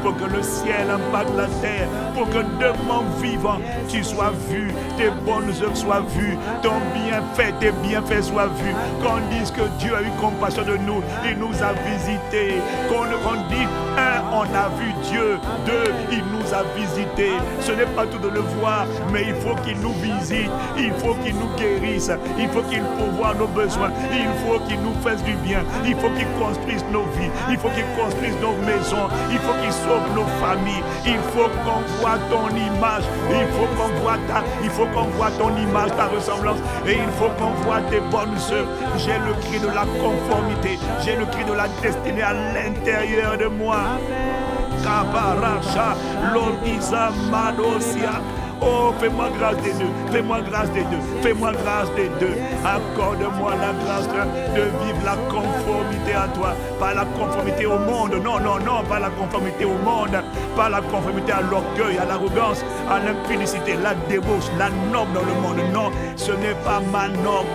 Pour que le ciel impacte la terre, pour que de mon vivant tu sois vu, tes bonnes œuvres soient vues, ton bienfait, tes bienfaits soient vus, qu'on dise que Dieu a eu compassion de nous, il nous a visités, qu'on dit un, on a vu Dieu, deux, il nous a visités. Ce n'est pas tout de le voir, mais il faut qu'il nous visite, il faut qu'il nous guérisse, il faut qu'il pourvoie nos besoins, il faut qu'il nous fasse du bien, il faut qu'il construise nos vies, il faut qu'il construise nos maisons, il faut qu'il sauve nos familles, il faut qu'on voit ton image, il faut qu'on voit ton image, ta ressemblance, et il faut qu'on voit tes bonnes œuvres. J'ai le cri de la conformité, j'ai le cri de la destinée à l'intérieur de moi. Kabaracha, Lodisa Madosia. Oh, fais-moi grâce des deux, fais-moi grâce des deux, fais-moi grâce des deux. Accorde-moi la grâce de vivre la conformité à toi, pas la conformité au monde, non, non, non, pas la conformité au monde, pas la conformité à l'orgueil, à l'arrogance, à l'impudicité, la débauche, la norme dans le monde. Non, ce n'est pas ma norme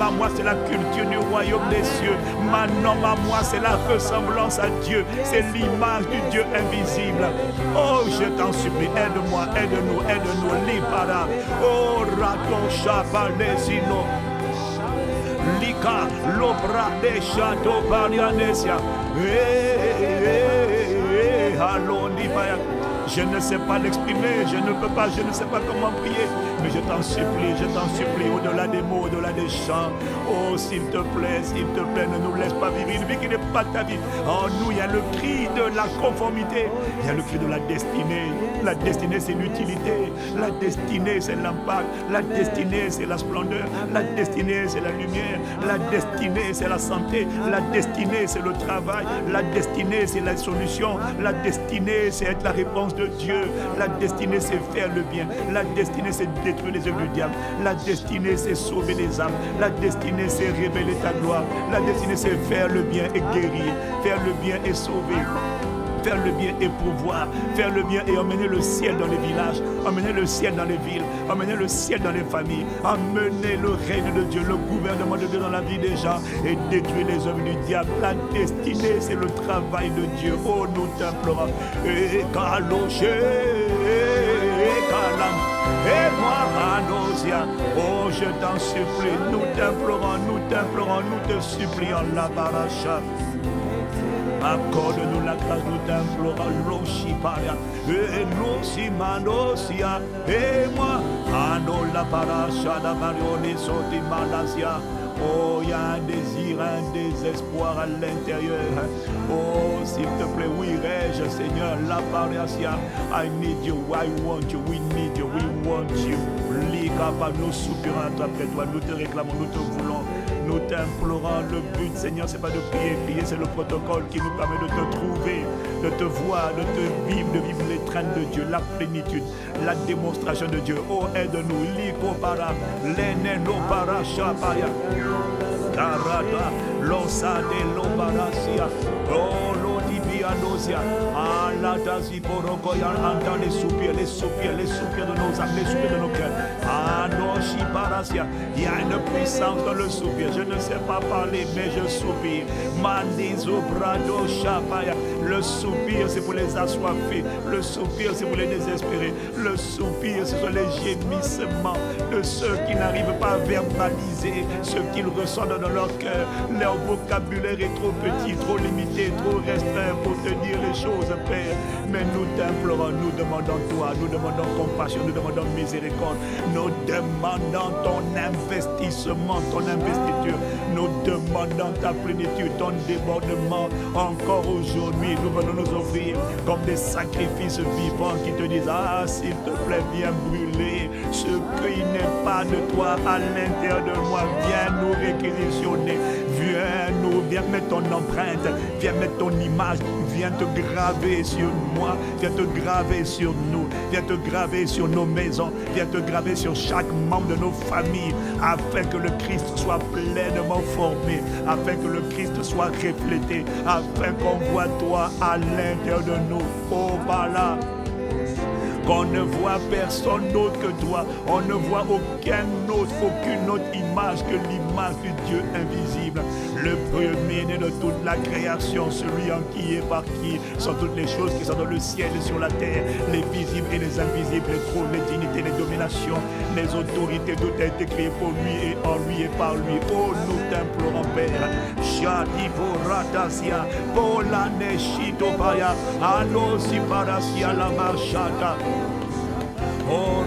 à moi c'est la culture du royaume des cieux, ma norme à moi c'est la ressemblance à Dieu, c'est l'image du Dieu invisible. Oh, je t'en supplie, aide-moi, aide-nous, aide-nous, libara. Oh, raton chabalesino. Lika, l'obra de château parianesia. Je ne sais pas l'exprimer, je ne peux pas, je ne sais pas comment prier. Mais je t'en supplie, au-delà des mots, au-delà des chants. Oh, s'il te plaît, ne nous laisse pas vivre une vie qui n'est pas ta vie. En nous, il y a le cri de la conformité, il y a le cri de la destinée. La destinée, c'est l'utilité. La destinée, c'est l'impact. La destinée, c'est la splendeur. La destinée, c'est la lumière. La destinée, c'est la santé. La destinée, c'est le travail. La destinée, c'est la solution. La destinée, c'est être la réponse de Dieu. La destinée, c'est faire le bien. La destinée, c'est détruire les œuvres du diable. La destinée, c'est sauver les âmes. La destinée, c'est révéler ta gloire. La destinée, c'est faire le bien et guérir. Faire le bien et sauver. Faire le bien et pouvoir, faire le bien et emmener le ciel dans les villages, emmener le ciel dans les villes, emmener le ciel dans les familles, emmener le règne de Dieu, le gouvernement de Dieu dans la vie des gens et détruire les œuvres du diable. La destinée, c'est le travail de Dieu. Oh, nous t'implorons. Et moi, Manosia, oh, je t'en supplie, nous t'implorons, nous te supplions la paracha. Accorde-nous la grâce, nous t'implorons, l'oshiparia, et l'osimanosia, et moi, Ano la paracha, la marione, soti malasia. Oh, il y a un désir, un désespoir à l'intérieur. Oh, s'il te plaît, oui, rège, Seigneur, la paracha. I need you, I want you, we need you, we want you. Lika, nous soupirons après toi, nous te réclamons, nous te voulons. Nous t'implorons, le but, Seigneur, c'est pas de prier. Prier, c'est le protocole qui nous permet de te trouver, de te voir, de vivre l'étreinte de Dieu, la plénitude, la démonstration de Dieu. Oh, aide-nous. Liko para, l'eneno para shapaya, tarada, l'osa de l'obarasia, oh, l'odibianosia, aladazi porokoya, entend les soupirs de nos âmes, les soupirs de nos cœurs. Anoshi parasia, il y a une puissance dans le soupir. Je ne sais pas parler, mais je soupire. Mandizo brado shapaya. Le soupir, c'est pour les assoiffés. Le soupir, c'est pour les désespérés. Le soupir, ce sont les gémissements de ceux qui n'arrivent pas à verbaliser ce qu'ils ressentent dans leur cœur. Leur vocabulaire est trop petit, trop limité, trop restreint pour te dire les choses, Père. Mais nous t'implorons, nous demandons toi, nous demandons compassion, nous demandons miséricorde. Nous demandons ton investissement, ton investiture. Nous demandons ta plénitude, ton débordement. Encore aujourd'hui, nous venons nous offrir comme des sacrifices vivants qui te disent, ah, s'il te plaît, viens brûler ce qui n'est pas de toi à l'intérieur de moi. Viens nous réquisitionner. Viens mettre ton empreinte, viens mettre ton image, viens te graver sur moi, viens te graver sur nous, viens te graver sur nos maisons, viens te graver sur chaque membre de nos familles, afin que le Christ soit pleinement formé, afin que le Christ soit reflété, afin qu'on voit toi à l'intérieur de nous. Oh, par là. Qu'on ne voit personne d'autre que toi. On ne voit aucune autre image que l'image du Dieu invisible. Le premier-né de toute la création, celui en qui et par qui sont toutes les choses qui sont dans le ciel et sur la terre, les visibles et les invisibles, les trônes, les dignités, les dominations, les autorités, tout a été créé pour lui et en lui et par lui. Oh, nous t'implorons, Père. Shadivo Ratasia, Polane Shitobaya, Alosi Parasia la Marchata. Oh,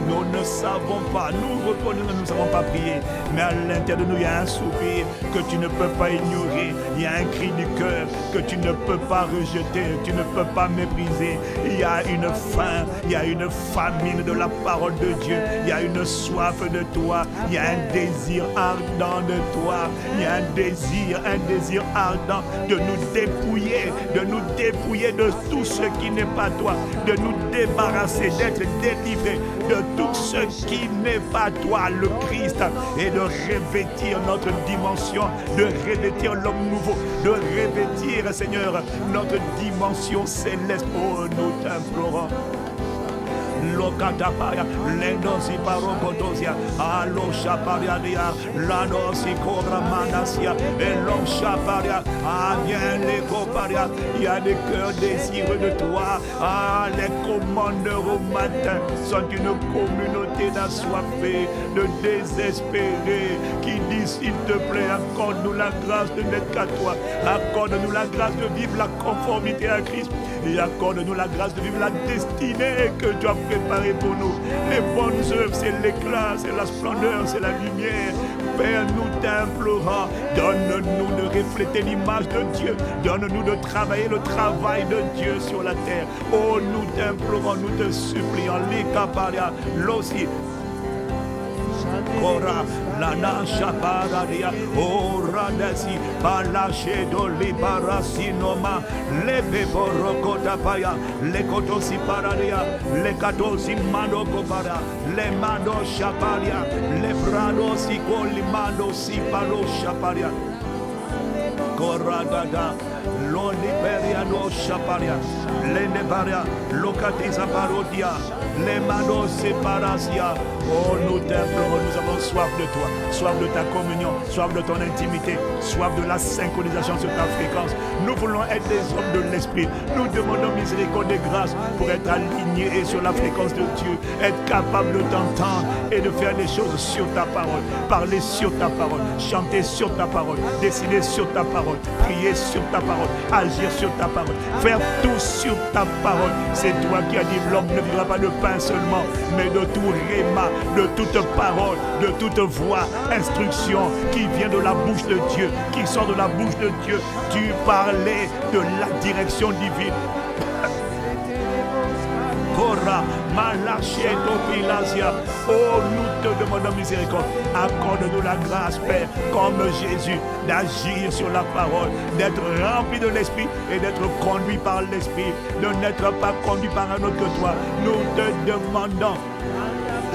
nous ne savons pas, nous reconnaissons, nous ne savons pas prier, mais à l'intérieur de nous, il y a un soupir que tu ne peux pas ignorer, il y a un cri du cœur que tu ne peux pas rejeter, tu ne peux pas mépriser. Il y a une faim, il y a une famine de la parole de Dieu, il y a une soif de toi, il y a un désir ardent de toi, il y a un désir ardent de nous dépouiller de tout ce qui n'est pas toi, de nous débarrasser, d'être délivré de tout ce qui n'est pas toi, le Christ, et de revêtir notre dimension, de revêtir l'homme nouveau, de revêtir, Seigneur, notre dimension céleste. Oh, nous t'implorons. Lokatapaya, Lendosi Parokodosia, Alo Shapariadia, Ladosi Cobra Manasia, Elom Shaparia, viens les Coparia, il y a des cœurs désireux de toi. Les commandeurs au matin sont une communauté d'assoiffés, de désespérés, qui disent s'il te plaît, accorde-nous la grâce de n'être qu'à toi, accorde-nous la grâce de vivre la conformité à Christ. et accorde-nous la grâce de vivre la destinée que tu as préparée pour nous. Les bonnes œuvres, c'est l'éclat, c'est la splendeur, c'est la lumière. Père, nous t'implorons, donne-nous de refléter l'image de Dieu, donne-nous de travailler le travail de Dieu sur la terre. Oh, nous t'implorons, nous te supplions, l'ikaparia, l'ossi. Kora lana shaparadia ora dasi palache do libarasi noma lebe borokota paya le kotosi paradia le katosi mando kopara le mando shaparia le brado si colimando si palo shaparia Kora dada lo liberia no shaparia le nebaria lokatiza parodia les manos séparasia. Oh, nous t'implorons, nous avons soif de toi, soif de ta communion, soif de ton intimité, soif de la synchronisation sur ta fréquence. Nous voulons être des hommes de l'esprit. Nous demandons miséricorde et grâce pour être alignés sur la fréquence de Dieu, être capable de t'entendre et de faire des choses sur ta parole, parler sur ta parole, chanter sur ta parole, dessiner sur ta parole, prier sur ta parole, agir sur ta parole, faire tout sur ta parole. C'est toi qui as dit l'homme ne vivra pas de pain seulement, mais de tout réma, de toute parole, de toute voix, instruction qui vient de la bouche de Dieu, qui sort de la bouche de Dieu. Tu parlais de la direction divine. Kora, Malacheto, Pilasia. Oh, nous te demandons miséricorde. Accorde-nous la grâce, Père, comme Jésus, d'agir sur la parole, d'être rempli de l'Esprit et d'être conduit par l'Esprit, de n'être pas conduit par un autre que toi. Nous te demandons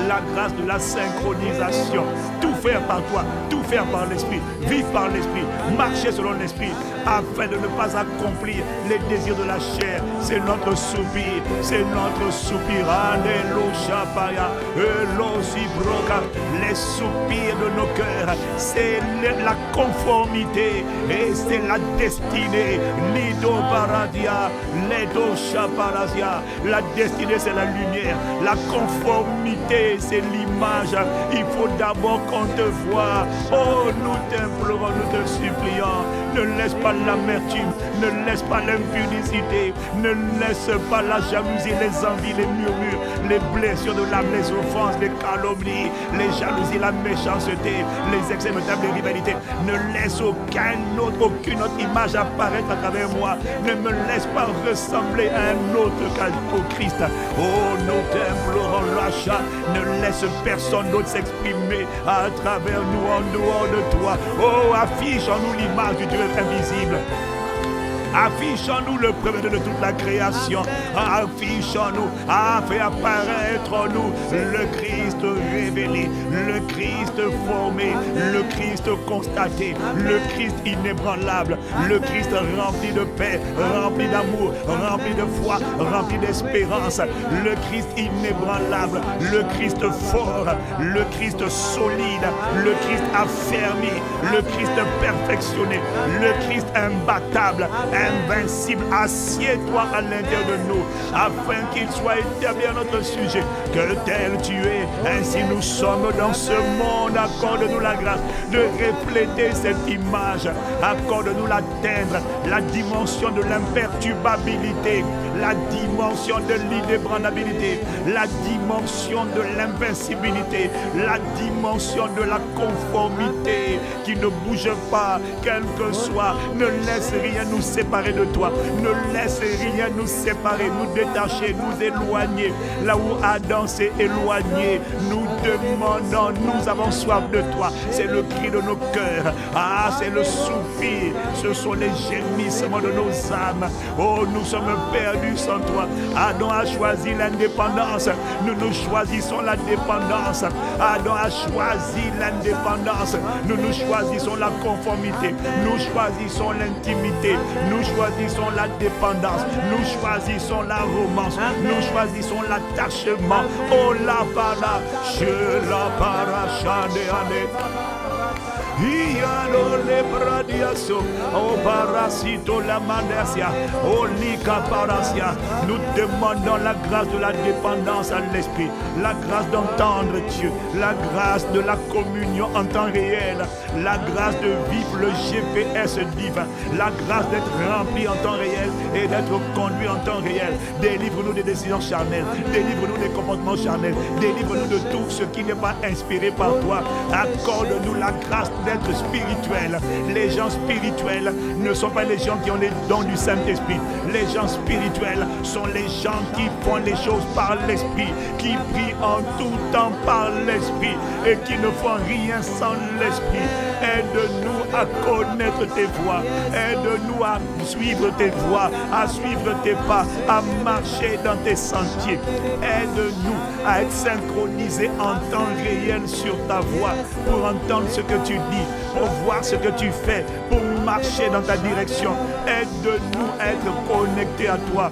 la grâce de la synchronisation, tout faire par toi, tout faire par l'Esprit, vivre par l'Esprit, marcher selon l'Esprit, afin de ne pas accomplir les désirs de la chair. C'est notre soupir, c'est notre soupir. Les soupirs de nos cœurs, c'est la conformité et c'est la destinée. Lido Paradia, Lido Shaparasia. La destinée, c'est la lumière, la conformité, c'est l'image. Il faut d'abord qu'on te voie. Oh, nous t'implorons, nous te supplions. Ne laisse pas l'amertume, ne laisse pas l'impudicité, ne laisse pas la jalousie, les envies, les murmures, les blessures de l'âme, les offenses, les calomnies, les jalousies, la méchanceté, les excès de les rivalités. Ne laisse aucune autre image apparaître à travers moi. Ne me laisse pas ressembler à un autre qu'au Christ. Oh, nous t'implorons l'achat. Ne laisse personne d'autre s'exprimer à travers nous, en dehors de toi. Oh, affiche en nous l'image du Dieu invisible. Affiche en nous le premier de toute la création. Affiche en nous, fait apparaître en nous le Christ révélé, le Christ formé, le Christ constaté, le Christ inébranlable, le Christ rempli de paix, rempli d'amour, rempli de foi, rempli d'espérance, le Christ inébranlable, le Christ fort, le Christ solide, le Christ affermi, le Christ perfectionné, le Christ imbattable, invincible. Assieds-toi à l'intérieur de nous afin qu'il soit établi à notre sujet que tel tu es, ainsi nous sommes dans ce monde. Accorde-nous la grâce de refléter cette image, accorde-nous l'atteindre, la dimension de l'imperturbabilité, la dimension de l'inébranlabilité, la dimension de l'invincibilité, la dimension de la conformité qui ne bouge pas, quel que soit. Ne laisse rien nous séparer de toi, ne laisse rien nous séparer, nous détacher, nous éloigner. Là où Adam s'est éloigné, nous demandons, nous avons soif de toi. C'est le cri de nos cœurs, c'est le soupir, ce sont les gémissements de nos âmes. Oh, nous sommes perdus sans toi. Adam a choisi l'indépendance, nous choisissons la dépendance. Adam a choisi l'indépendance, nous choisissons la conformité, nous choisissons l'intimité, nous choisissons la dépendance, nous choisissons la romance, nous choisissons l'attachement. Oh la para, je la para, chane ane. Iano le bradiaso, o parasito la mandasia, o lika parasia. Nous demandons la grâce de la dépendance à l'esprit, la grâce d'entendre Dieu, la grâce de la communion en temps réel, la grâce de vivre le GPS divin, la grâce d'être rempli en temps réel et d'être conduit en temps réel. Délivre-nous des décisions charnelles, délivre-nous des comportements charnels, délivre-nous de tout ce qui n'est pas inspiré par toi. Accorde-nous la grâce d'être spirituel. Les gens spirituels ne sont pas les gens qui ont les dons du Saint-Esprit. Les gens spirituels sont les gens qui font les choses par l'Esprit, qui prient en tout temps par l'Esprit et qui ne font rien sans l'Esprit. Aide-nous à connaître tes voies, aide-nous à suivre tes voies, à suivre tes pas, à marcher dans tes sentiers. Aide-nous à être synchronisés en temps réel sur ta voie pour entendre ce que tu dis, pour voir ce que tu fais, pour marcher dans ta direction. Aide-nous à être connectés à toi.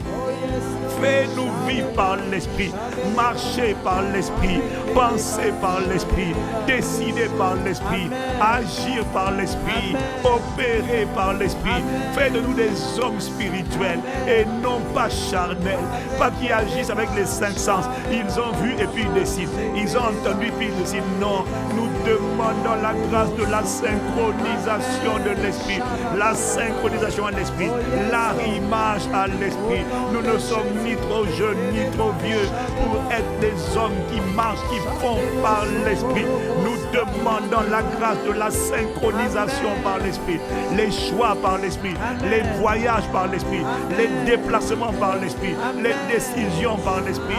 Fais-nous vivre par l'Esprit, marcher par l'Esprit, penser par l'Esprit, décider par l'Esprit, agir par l'Esprit, opérer par l'Esprit. Fais de nous des hommes spirituels et non pas charnels, pas qui agissent avec les cinq sens. Ils ont vu et puis ils décident, ils ont entendu puis ils décident. Non, nous demandons la grâce de la synchronisation de l'Esprit, la synchronisation à l'Esprit, l'arrimage à l'Esprit. Nous ne sommes ni trop jeunes ni trop vieux pour être des hommes qui marchent, qui font par l'Esprit. Nous demandons la grâce de la synchronisation par l'Esprit, les choix par l'Esprit, les voyages par l'Esprit, les déplacements par l'Esprit, les décisions par l'Esprit,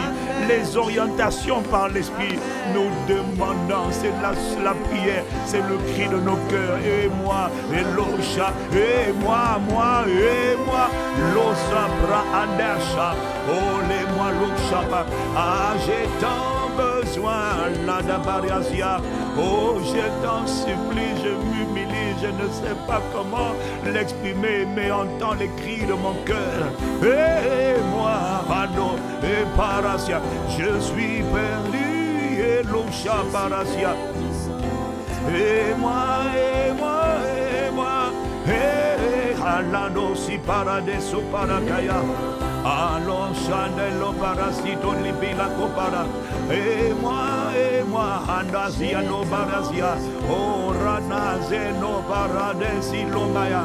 les orientations par l'Esprit. Nous demandons, c'est la prière, c'est le cri de nos cœurs. Et moi, et l'Ocha, et moi, et moi, l'Osabra Andasha. Oh, les moi l'Ochapa, ah, j'ai tant besoin, la Dabariasia. Oh, je t'en supplie, je m'humilie, je ne sais pas comment l'exprimer, mais entends les cris de mon cœur. Et moi, Hano, et Parasia, je suis perdu, et l'Ochaparasia. Et moi, et moi, et moi, et Alano si paradeso parakaya. Allons chanelo parasito libila copara. Et moi, andazia no barasia. Oh, ranaze no paradesi lomaya.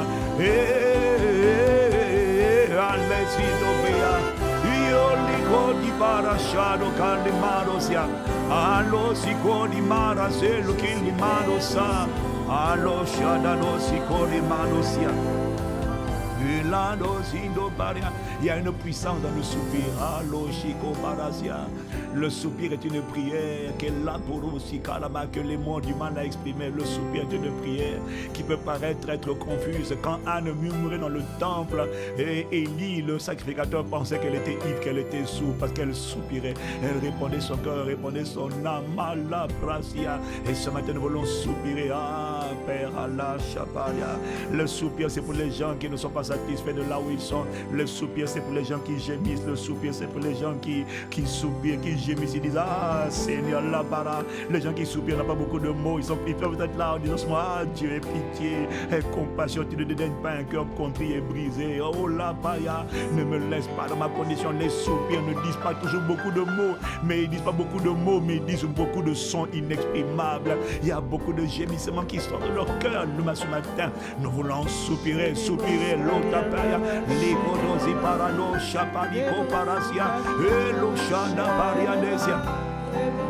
Alesito bea. Io ligo di parashado calimarosia. Allo sico di mara se lo che li marosa. Allo shadano sico di manosia. Il y a une puissance dans le soupir. Le soupir est une prière que les mots du mal a exprimé. Le soupir est une prière qui peut paraître être confuse. Quand Anne murmurait dans le temple et Élie, le sacrificateur, pensait qu'elle était ivre, qu'elle était sourde parce qu'elle soupirait. Elle répondait son cœur, répondait son âme à la prasia. Et ce matin, nous voulons soupirer. Ah, Père, Allah, Shabaria. Le soupir, c'est pour les gens qui ne sont pas satisfaits de là où ils sont. Le soupir, c'est pour les gens qui gémissent. Le soupir, c'est pour les gens qui soupirent, qui gémissent. Ils disent, ah, Seigneur, la bara. Les gens qui soupirent n'ont pas beaucoup de mots. Ils peuvent être là en disant, ah, Dieu, aie pitié, aie compassion. Tu ne dédaignes pas un cœur contrit et brisé. Oh, la baya, ne me laisse pas dans ma condition. Les soupirs ne disent pas toujours beaucoup de mots, mais ils disent pas beaucoup de mots, mais ils disent beaucoup de sons inexprimables. Il y a beaucoup de gémissements qui sortent de leur cœur. Nous, ce matin, nous voulons soupirer, l'otapaya, l'ikodosi parano, chapaliko parasia, et l'oshana parianesia.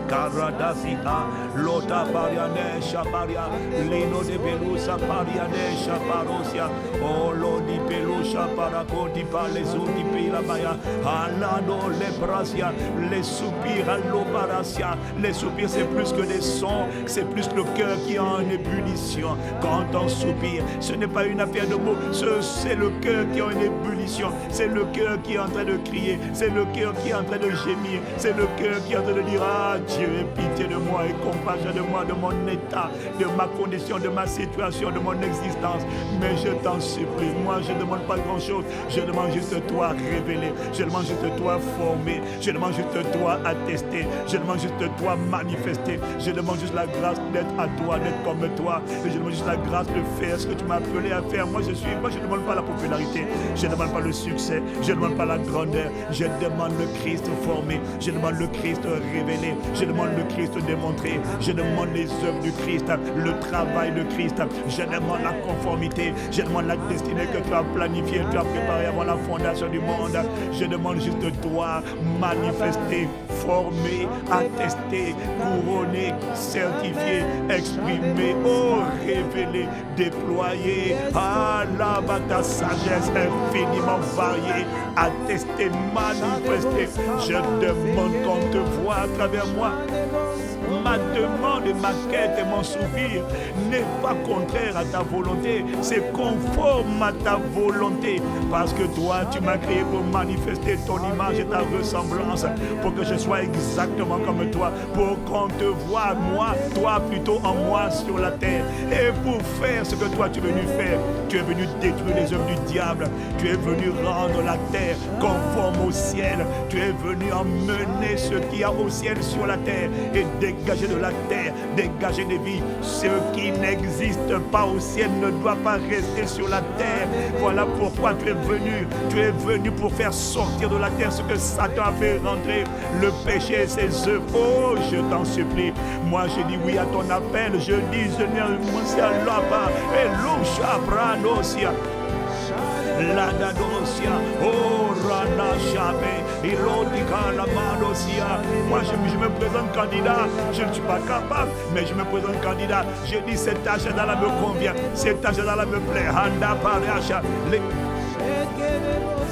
Karadasika, Lota Pariane, Shaparia, Lino de Pelusa Pariane, Shaparosia, Olo di Pelusha Paraco di Palesu di Pilamaya, Alano Leprasia, les soupirs à l'oparasia. Les soupirs, c'est plus que des sons, c'est plus le cœur qui est en ébullition. Quand on soupire, ce n'est pas une affaire de mots, c'est le cœur qui est en ébullition, c'est le cœur qui est en train de crier, c'est le cœur qui est en train de gémir, c'est le cœur qui est en train de dire. Ah Dieu, aie pitié de moi et compassion de moi, de mon état, de ma condition, de ma situation, de mon existence. Mais je t'en supplie, moi je ne demande pas grand-chose. Je demande juste toi révéler. Je demande juste toi former. Je demande juste toi attester. Je demande juste toi manifester. Je demande juste la grâce d'être à toi, d'être comme toi. Et je demande juste la grâce de faire ce que tu m'as appelé à faire. Moi je ne demande pas la popularité. Je ne demande pas le succès. Je ne demande pas la grandeur. Je demande le Christ formé. Je demande le Christ révélé. Je demande le Christ démontré. Je demande les œuvres du Christ, le travail de Christ. Je demande la conformité. Je demande la destinée que tu as planifiée, tu as préparée avant la fondation du monde. Je demande juste toi manifester, former, attester, couronner, certifier, exprimer, oh, révéler, déployer. Ah là, ta sagesse infiniment variée, attester, manifester. Je demande qu'on te voie à travers moi. Ma demande, ma quête et mon soupir n'est pas contraire à ta volonté, c'est conforme à ta volonté, parce que toi tu m'as créé pour manifester ton image et ta ressemblance, pour que je sois exactement comme toi, pour qu'on te voie moi, toi plutôt en moi sur la terre, et pour faire ce que toi tu es venu faire. Tu es venu détruire les œuvres du diable, tu es venu rendre la terre conforme au ciel, tu es venu emmener ce qu'il y a au ciel sur la terre et dégager de la terre, dégager des vies. Ce qui n'existe pas au ciel ne doit pas rester sur la terre. Voilà pourquoi tu es venu pour faire sortir de la terre ce que Satan a fait rentrer, le péché et ses œuvres. Oh, je t'en supplie. Moi, je dis oui à ton appel. Je dis, Seigneur, moi c'est là-bas. Et l'oucha branosia. La dadosia, oh rana chabe, ilodika la manosia. Moi je me présente candidat, je ne suis pas capable, mais je me présente candidat. Je dis cette tâche là me convient, cette tâche là me plaît. Handa paracha.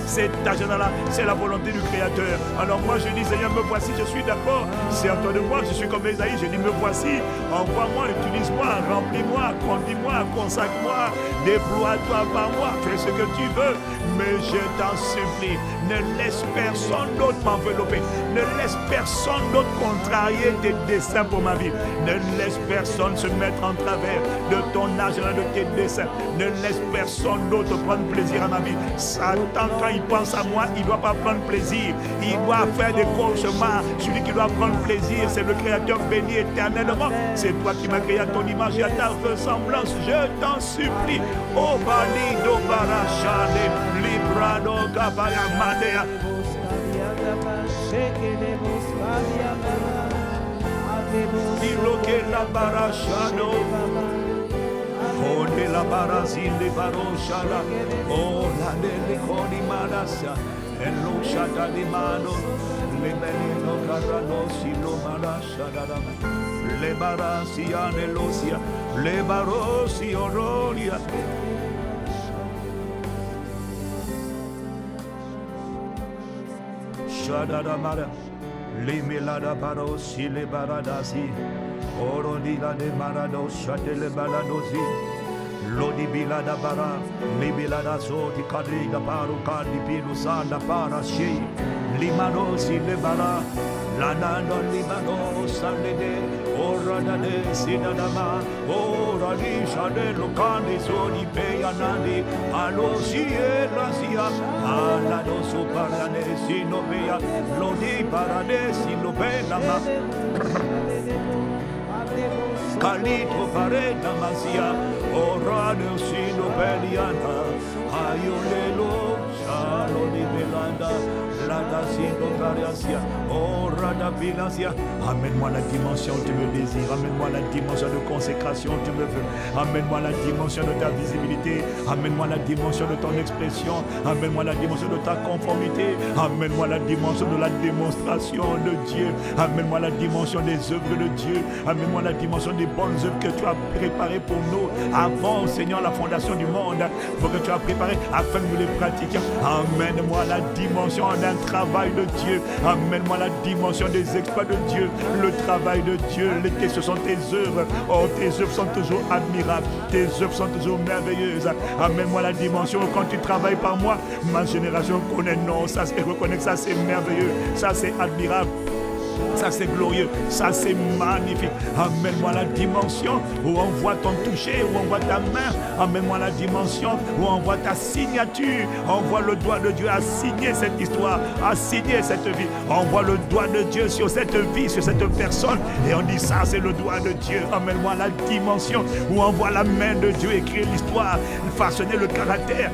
Cet agenda-là, c'est la volonté du Créateur. Alors moi je dis, Seigneur, me voici, je suis d'accord. Sers-toi de moi, je suis comme Esaïe, je dis, me voici. Envoie-moi, utilise-moi, remplis-moi, conduis-moi, consacre-moi, déploie-toi par moi, fais ce que tu veux. Mais je t'en supplie, ne laisse personne d'autre m'envelopper. Ne laisse personne d'autre contrarier tes desseins pour ma vie. Ne laisse personne se mettre en travers de ton agenda, de tes desseins. Ne laisse personne d'autre prendre plaisir à ma vie. Satan, quand il pense à moi, il ne doit pas prendre plaisir. Il doit faire des cauchemars. Celui qui doit prendre plaisir, c'est le Créateur béni éternellement. C'est toi qui m'as créé à ton image et à ta ressemblance. Je t'en supplie. Oh, Balido Barachane, Librado Gabaya Madea. Iloke la Barachano. Oh, de la barazine de baroshara, oh, la de coni marasa, el lo shata de mano, le belino carano, si lo marasha, le barasia, nelosia, le barosi, ororia. Shadada mara, le melada barosi, le baradasi. Oro di la de marado shate le baladosi lodi bilada bara libilada so di kadri da paru kadi pilu sanda para shi limadosi le bara la nando limano sande de ora da de sinadama ora di shade lo kandi so di pe anandi alo si e rasia ala do so parane sino bea lodi parade sino bela ma Calito pareta masia, orano sino peliana, ayolelo, shalo di belanda, lada sino cariasia, orada bilasia. Amène-moi la dimension où tu me désires, amène-moi la dimension de consécration où tu me veux, amène-moi la dimension de ta visibilité, amène-moi la dimension de ton expression, amène-moi la dimension de ta conformité, amène-moi la dimension de la démonstration de Dieu, amène-moi la dimension des œuvres de Dieu, amène-moi la dimension des bonnes œuvres que tu as préparées pour nous avant, Seigneur, la fondation du monde, pour que tu as préparé afin que nous les pratiquions. Amène-moi la dimension d'un travail de Dieu, amène-moi la dimension des exploits de Dieu, le travail de Dieu. Ce sont tes œuvres. Oh, tes œuvres sont toujours admirables, tes œuvres sont toujours merveilleuses. Amène-moi la dimension où quand tu travailles par moi, ma génération connaît non, ça c'est reconnaît que ça c'est merveilleux, ça c'est admirable. Ça c'est glorieux, ça c'est magnifique. Amène-moi la dimension où on voit ton toucher, où on voit ta main. Amène-moi la dimension où on voit ta signature. On voit le doigt de Dieu à signer cette histoire, à signer cette vie. On voit le doigt de Dieu sur cette vie, sur cette personne. Et on dit ça c'est le doigt de Dieu. Amène-moi la dimension où on voit la main de Dieu écrire l'histoire, façonner le caractère,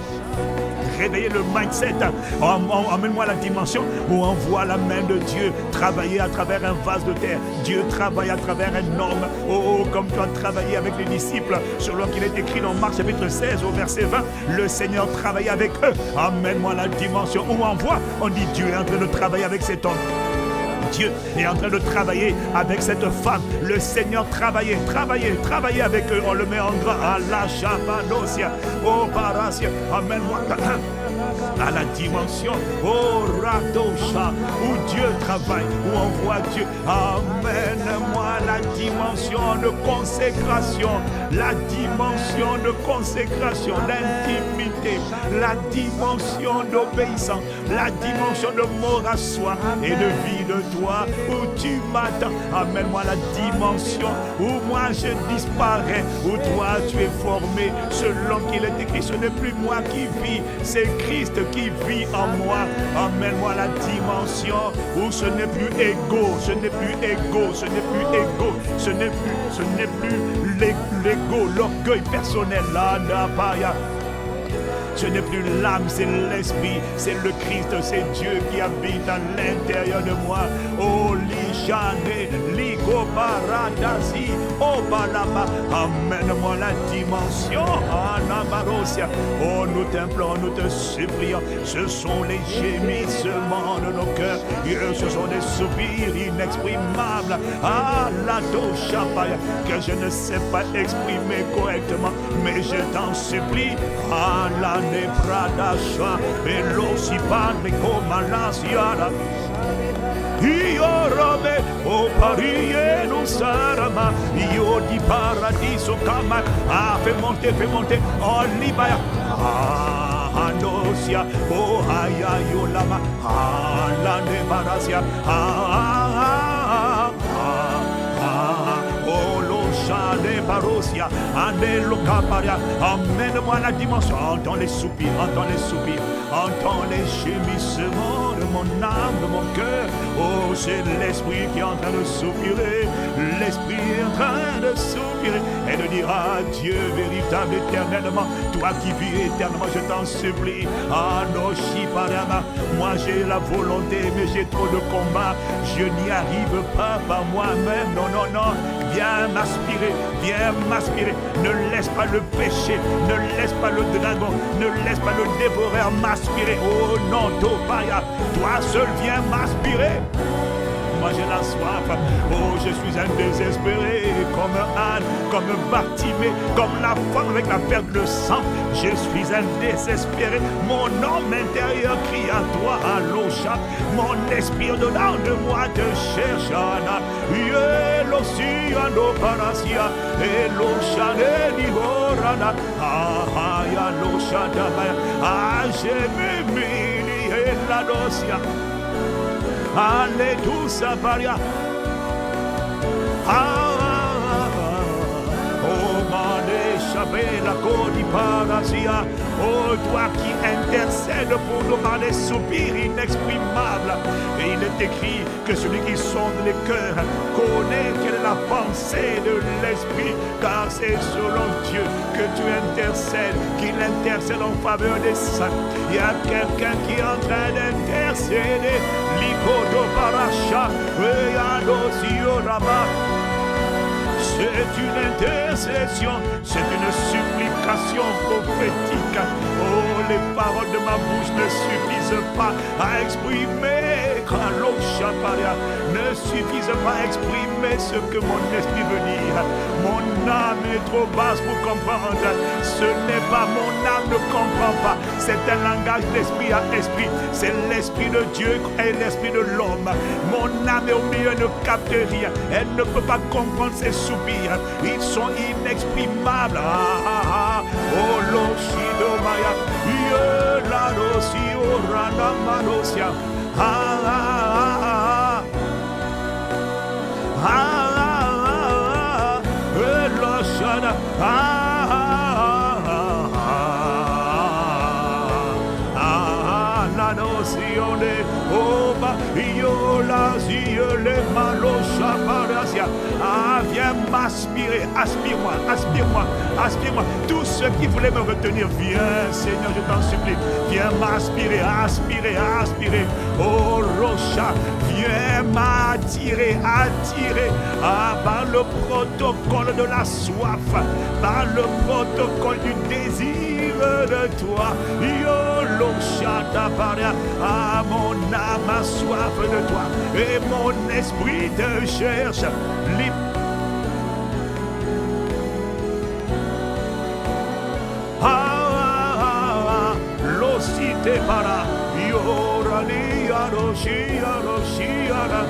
réveiller le mindset. Emmène-moi la dimension où on voit la main de Dieu travailler à travers un vase de terre. Dieu travaille à travers un homme. Oh, comme tu as travaillé avec les disciples, selon qu'il est écrit dans Marc chapitre 16 au verset 20, le Seigneur travaille avec eux. Emmène-moi la dimension où on voit, on dit Dieu est en train de travailler avec cet homme. Dieu est en train de travailler avec cette femme. Le Seigneur travaillait avec eux. On le met en grand. Allah Shabadosia. Oh Parasia. Amène-moi à la dimension. Oh Radosha. Où Dieu travaille. Où on voit Dieu. Amène-moi la dimension de consécration. La dimension de consécration. D'intimité. La dimension d'obéissance. La dimension de mort à soi et de vie de toi, où tu m'attends. Amène-moi la dimension où moi je disparais, où toi tu es formé selon qu'il est écrit. Ce n'est plus moi qui vis, c'est Christ qui vit en moi. Amène-moi la dimension où ce n'est plus égo, ce n'est plus égo, ce n'est plus égo, ce n'est plus l'égo, l'orgueil personnel. Là, ce n'est plus l'âme, c'est l'esprit, c'est le Christ, c'est Dieu qui habite à l'intérieur de moi. Oh, Lishane, Liko Paradasi, oh, Balaba, amène-moi la dimension, Anamarosia. Oh, nous t'implorons, nous te supplions, ce sont les gémissements de nos cœurs, ce sont des soupirs inexprimables, ah, la Toshapaya, que je ne sais pas exprimer correctement, mais je t'en supplie, ah, la Nepradasha, Velocipane Comalasiara. Io robe, o parie non sarama, io di paradiso kama, ah, fais monter, oh libaya, ah, andosia, oh ayayolama, ah, la nebarasia, de Barosia, Anelo Caparia, amène-moi la dimension, entends les soupirs, entends les gémissements de mon âme, de mon cœur. Oh, c'est l'esprit qui est en train de soupirer, l'esprit est en train de soupirer et de dire à Dieu véritable éternellement, toi qui vis éternellement, je t'en supplie. Ah non, Shiparama, moi j'ai la volonté, mais j'ai trop de combats, je n'y arrive pas par moi-même, non, viens m'aspirer, ne laisse pas le péché, ne laisse pas le dragon, ne laisse pas le dévoreur m'aspirer. Oh non, Topaya, toi seul viens m'aspirer. Moi j'ai la soif, oh je suis un désespéré, comme un âne, comme Bartimée, comme la femme avec la perte de sang. Je suis un désespéré, mon homme intérieur crie à toi, à l'Ocha. Mon esprit au-dedans de moi te cherche, Anna. Yelosiano Parasia, Elocha de Nihorana, ah, ya l'Ocha d'Amaya, ah, j'ai mimini et la dosia. Allez tous à Paria. Oh, m'en échappé la côte Parasia. Oh, toi qui intercèdes pour nous par des soupirs inexprimables. Et il est écrit que celui qui sonde les cœurs connaît quelle est la pensée de l'esprit, car c'est selon Dieu que tu intercèdes, qu'il intercède en faveur des saints. Il y a quelqu'un qui est en train d'intercéder. Likoto Paracha, c'est une intercession, c'est une supplication prophétique. Oh, les paroles de ma bouche ne suffisent pas à exprimer, ne suffisent pas à exprimer ce que mon esprit veut dire. Mon âme est trop basse pour comprendre. Ce n'est pas mon âme ne comprend pas. C'est un langage d'esprit à esprit. C'est l'esprit de Dieu et l'esprit de l'homme. Mon âme est au milieu, ne capte rien. Elle ne peut pas comprendre ses soupirs. Ils sont inexprimables. Oh, l'Oshidomaya. La Rosio Rana Manosia. Shada. Nanosione, Oba, Iola, Ziele, Malosha, Parasia. Ah, viens m'aspirer, aspire-moi, aspire-moi, aspire-moi. Tous ceux qui voulaient me retenir, viens, Seigneur, je t'en supplie. Viens m'aspirer, aspirer, aspirer. Oh, Rocha, viens m'attirer, attirer. Ah, par le protocole de la soif, par le protocole du désir de toi. Yolo, Shata, Paria. Ah, mon âme a soif de toi et mon esprit te cherche. L'osite para yorani aroshi aroshiara.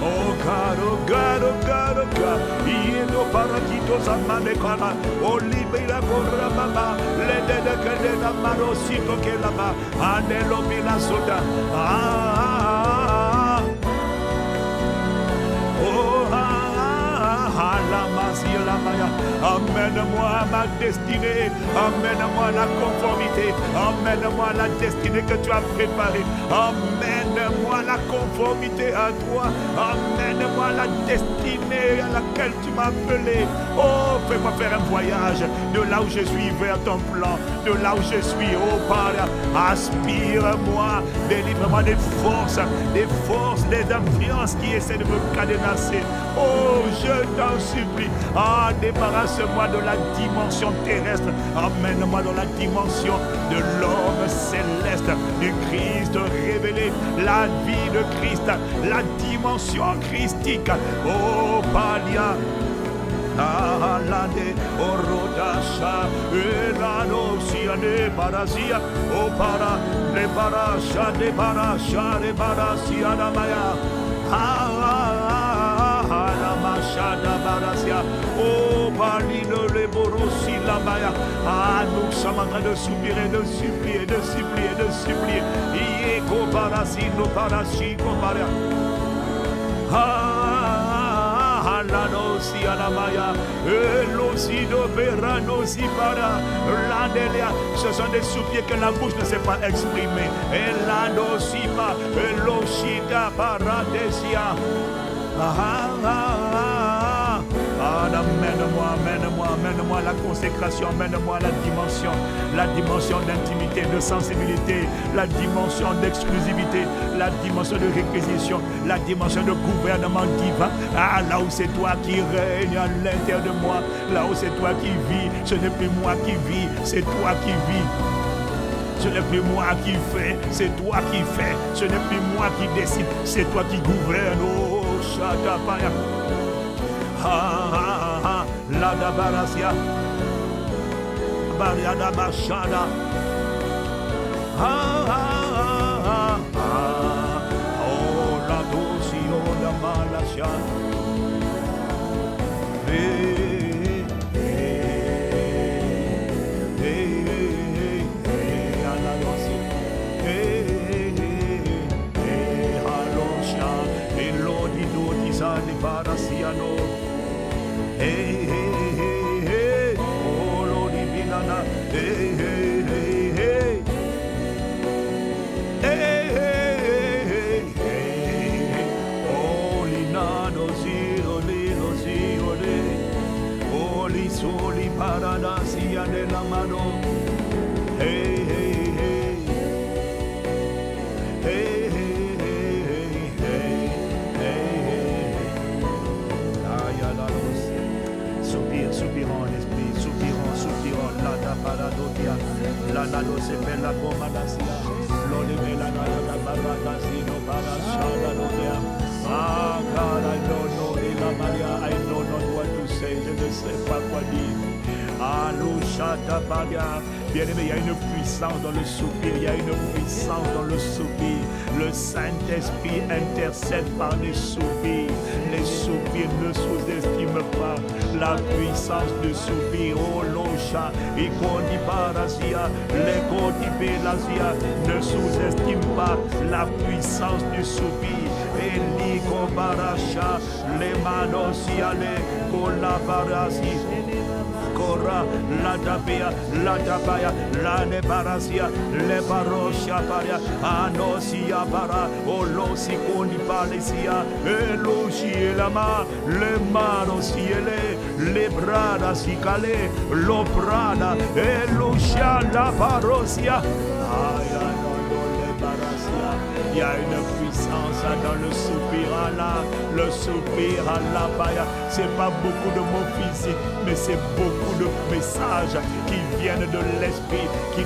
Oh caro, Ieno parakito zamane kala. Oh libera korra baba. Lede de kede na marosiko kelaba. Anelo bila soda. Amène-moi ma destinée, amène-moi la conformité, amène-moi la destinée que tu as préparée, amène-moi la conformité à toi, amène-moi la destinée à laquelle tu m'as appelé. Oh, fais-moi faire un voyage de là où je suis vers ton plan, de là où je suis, oh Père, aspire-moi, délivre-moi des forces, des influences qui essaient de me cadenasser. Oh, je t'en supplie, débarrasse-moi de la dimension terrestre, amène-moi dans la dimension de l'homme céleste, du Christ révélé, la vie de Christ, la dimension christique. Oh, Palia. Alade orodasha elano siane parasia o para le parasha de parasha de parasia na maya la machada parasia o palino le borosi la maya. Nous sommes en train de soupirer, de supplier, de supplier, de supplier. Ieko parasi no parasi ko para. La nosi anamaya, l'osido verano si para, l'andelia. Ce sont des soupirs que la bouche ne sait pas exprimer. Et la nosipa, l'osida paradesia. Amène-moi, amène-moi, amène-moi la consécration, amène-moi la dimension d'intimité, de sensibilité, la dimension d'exclusivité, la dimension de réquisition, la dimension de gouvernement divin. Là où c'est toi qui règnes à l'intérieur de moi, là où c'est toi qui vis, ce n'est plus moi qui vis, c'est toi qui vis. Ce n'est plus moi qui fais, c'est toi qui fais. Ce n'est plus moi qui décide, c'est toi qui gouverne. Oh, Shadapaya. La dabarasia Bariada Bashada. Oh, la dosio da malasha. Hey, hey, hey, hey, oh Lord, Ibinana, hey, hey, hey, hey, hey, hey, hey, hey, oh Linano, zero, oh Lisoli, Paradasia de la mano, hey, hey, hey, hey. Soupirons en esprit, soupirons, la paradodia, la nano se fait la bomadasia, l'olé la nana baradasino parashada nodia. Ah God, I don't know, la Maria, I don't know what to say, je ne sais pas quoi dire. Alushata Paria, Bien-aimé, il y a une puissance dans le soupir, il y a une puissance dans le soupir. Le Saint-Esprit intercède par les soupirs. Les soupirs ne sous-estiment pas la puissance du soupir. Oh Locha, Ikoni Barazia, Lekoni Belazia, ne sous-estime pas la puissance du soupir. Eliko Baracha, les Manosiale, Kolabarasi. Kora, la Dabia, la Dabaya, la Nebarasia, le Barosha Paria, Anosia Bara, Olosi Koni Palesia, Eloshi Lama, le Marosiele, le Brada Sicale, Loprada, Elosha la Barosia. Il y a une puissance dans le soupir à le soupir à la baya. C'est pas beaucoup de mots physiques, mais c'est beaucoup de messages qui viennent de l'esprit, qui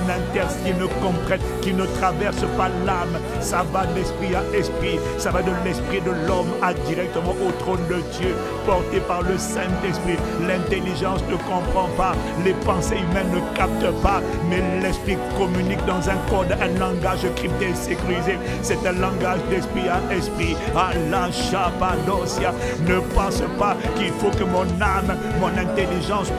comprennent, qui ne traversent pas l'âme. Ça va d'esprit à esprit, ça va de l'esprit de l'homme à directement au trône de Dieu, porté par le Saint-Esprit. L'intelligence ne comprend pas, les pensées humaines ne captent pas, mais l'esprit communique dans un code, un langage crypté et sécurisé. C'est un langage d'esprit à esprit. À la chapadosia. Ne pense pas qu'il faut que mon âme, mon intelligence,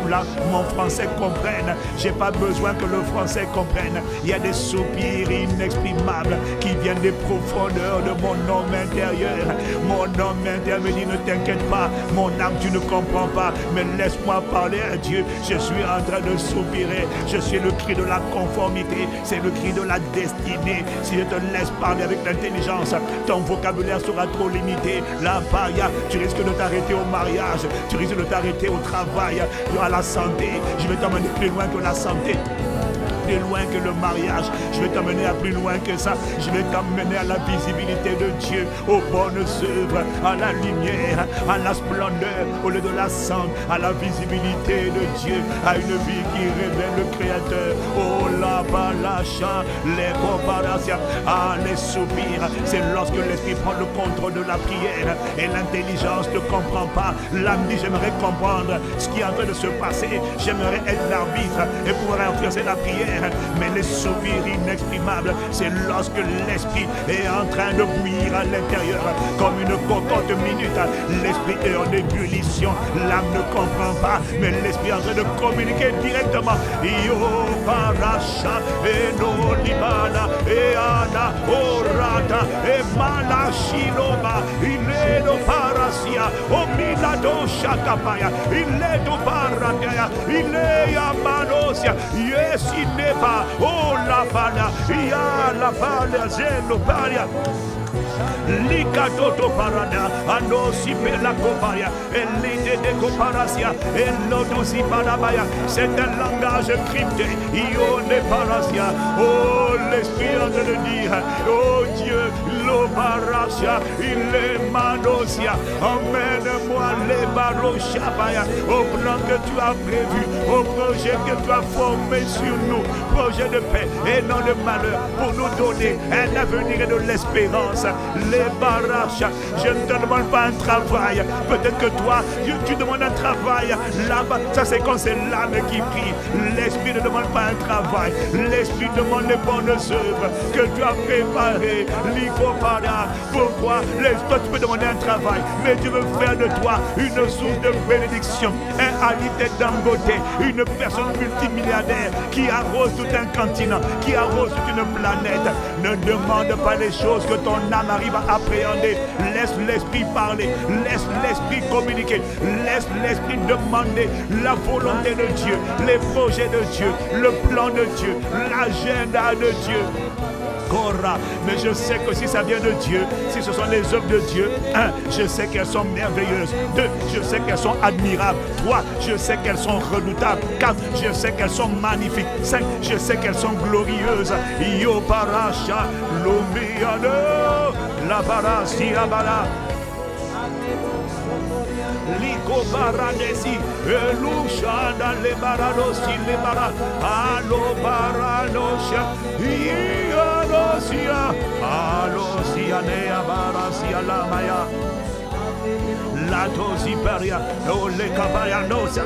mon français comprenne. J'ai pas besoin que le français comprenne. Il y a des soupirs inexprimables qui viennent des profondeurs de mon homme intérieur. Mon homme intérieur me dit ne t'inquiète pas, mon âme tu ne comprends pas, mais laisse-moi parler à Dieu. Je suis en train de soupirer. Je suis le cri de la conformité. C'est le cri de la destinée. Si je te laisse parler avec l'intelligence, ton vocabulaire sera trop limité. La paria, tu risques de t'arrêter au mariage, tu risques de t'arrêter au travail, à la santé. Je vais t'emmener plus loin que la santé, plus loin que le mariage. Je vais t'emmener à plus loin que ça. Je vais t'emmener à la visibilité de Dieu, aux bonnes œuvres, à la lumière, à la splendeur, au lieu de la cendre, à la visibilité de Dieu, à une vie qui révèle le Créateur. Oh la balacha, les comparations, ah les soupirs. C'est lorsque l'esprit prend le contrôle de la prière et l'intelligence ne comprend pas. L'âme dit j'aimerais comprendre ce qui est en train de se passer. J'aimerais être l'arbitre et pouvoir influencer la prière. Mais les soupirs inexprimables, c'est lorsque l'esprit est en train de bouillir à l'intérieur comme une cocotte minute. L'esprit est en ébullition, l'âme ne comprend pas, mais l'esprit est en train de communiquer directement. Io paracha et no libana et ana orata et malachiloma il est do parasia o milado shakapaya il est do paradia il est amanosia yes il n'est pas oh la bana ya la bana zelo paria Likadoto parada, anosi pela coparia, elite de coparasia, elodosi parabaya. C'est un langage crypté, ione parasia. Oh, l'esprit en train de dire, oh Dieu, l'oparasia, il est manosia. Emmène-moi les baroshabaya, au plan que tu as prévu, au projet que tu as formé sur nous, projet de paix et non de malheur, pour nous donner un avenir et de l'espérance. Les barraches, je ne te demande pas un travail. Peut-être que toi, tu demandes un travail. Là-bas, ça c'est quand c'est l'âme qui prie. L'esprit ne demande pas un travail. L'esprit demande les bonnes œuvres que tu as préparées. L'icopara. Pourquoi? Toi, tu peux demander un travail, mais Dieu veut faire de toi une source de bénédiction. Unalité d'Angoté, une personne multimilliardaire qui arrose tout un continent, qui arrose toute une planète. Ne demande pas les choses que ton âme arrive à appréhender. Laisse l'esprit parler, laisse l'esprit communiquer, laisse l'esprit demander la volonté de Dieu, les projets de Dieu, le plan de Dieu, l'agenda de Dieu. Mais je sais que si ça vient de Dieu, si ce sont les œuvres de Dieu, 1, je sais qu'elles sont merveilleuses. 2, je sais qu'elles sont admirables. 3, je sais qu'elles sont redoutables. 4, je sais qu'elles sont magnifiques. 5, je sais qu'elles sont glorieuses. Yo paracha, l'omiano, la barasi abala. Liko baradesi, elusha da le baradosi le bara, alo baradosia, ianosia, alosia nea barasia la maya, la tosi peria, o le cabaya nosa.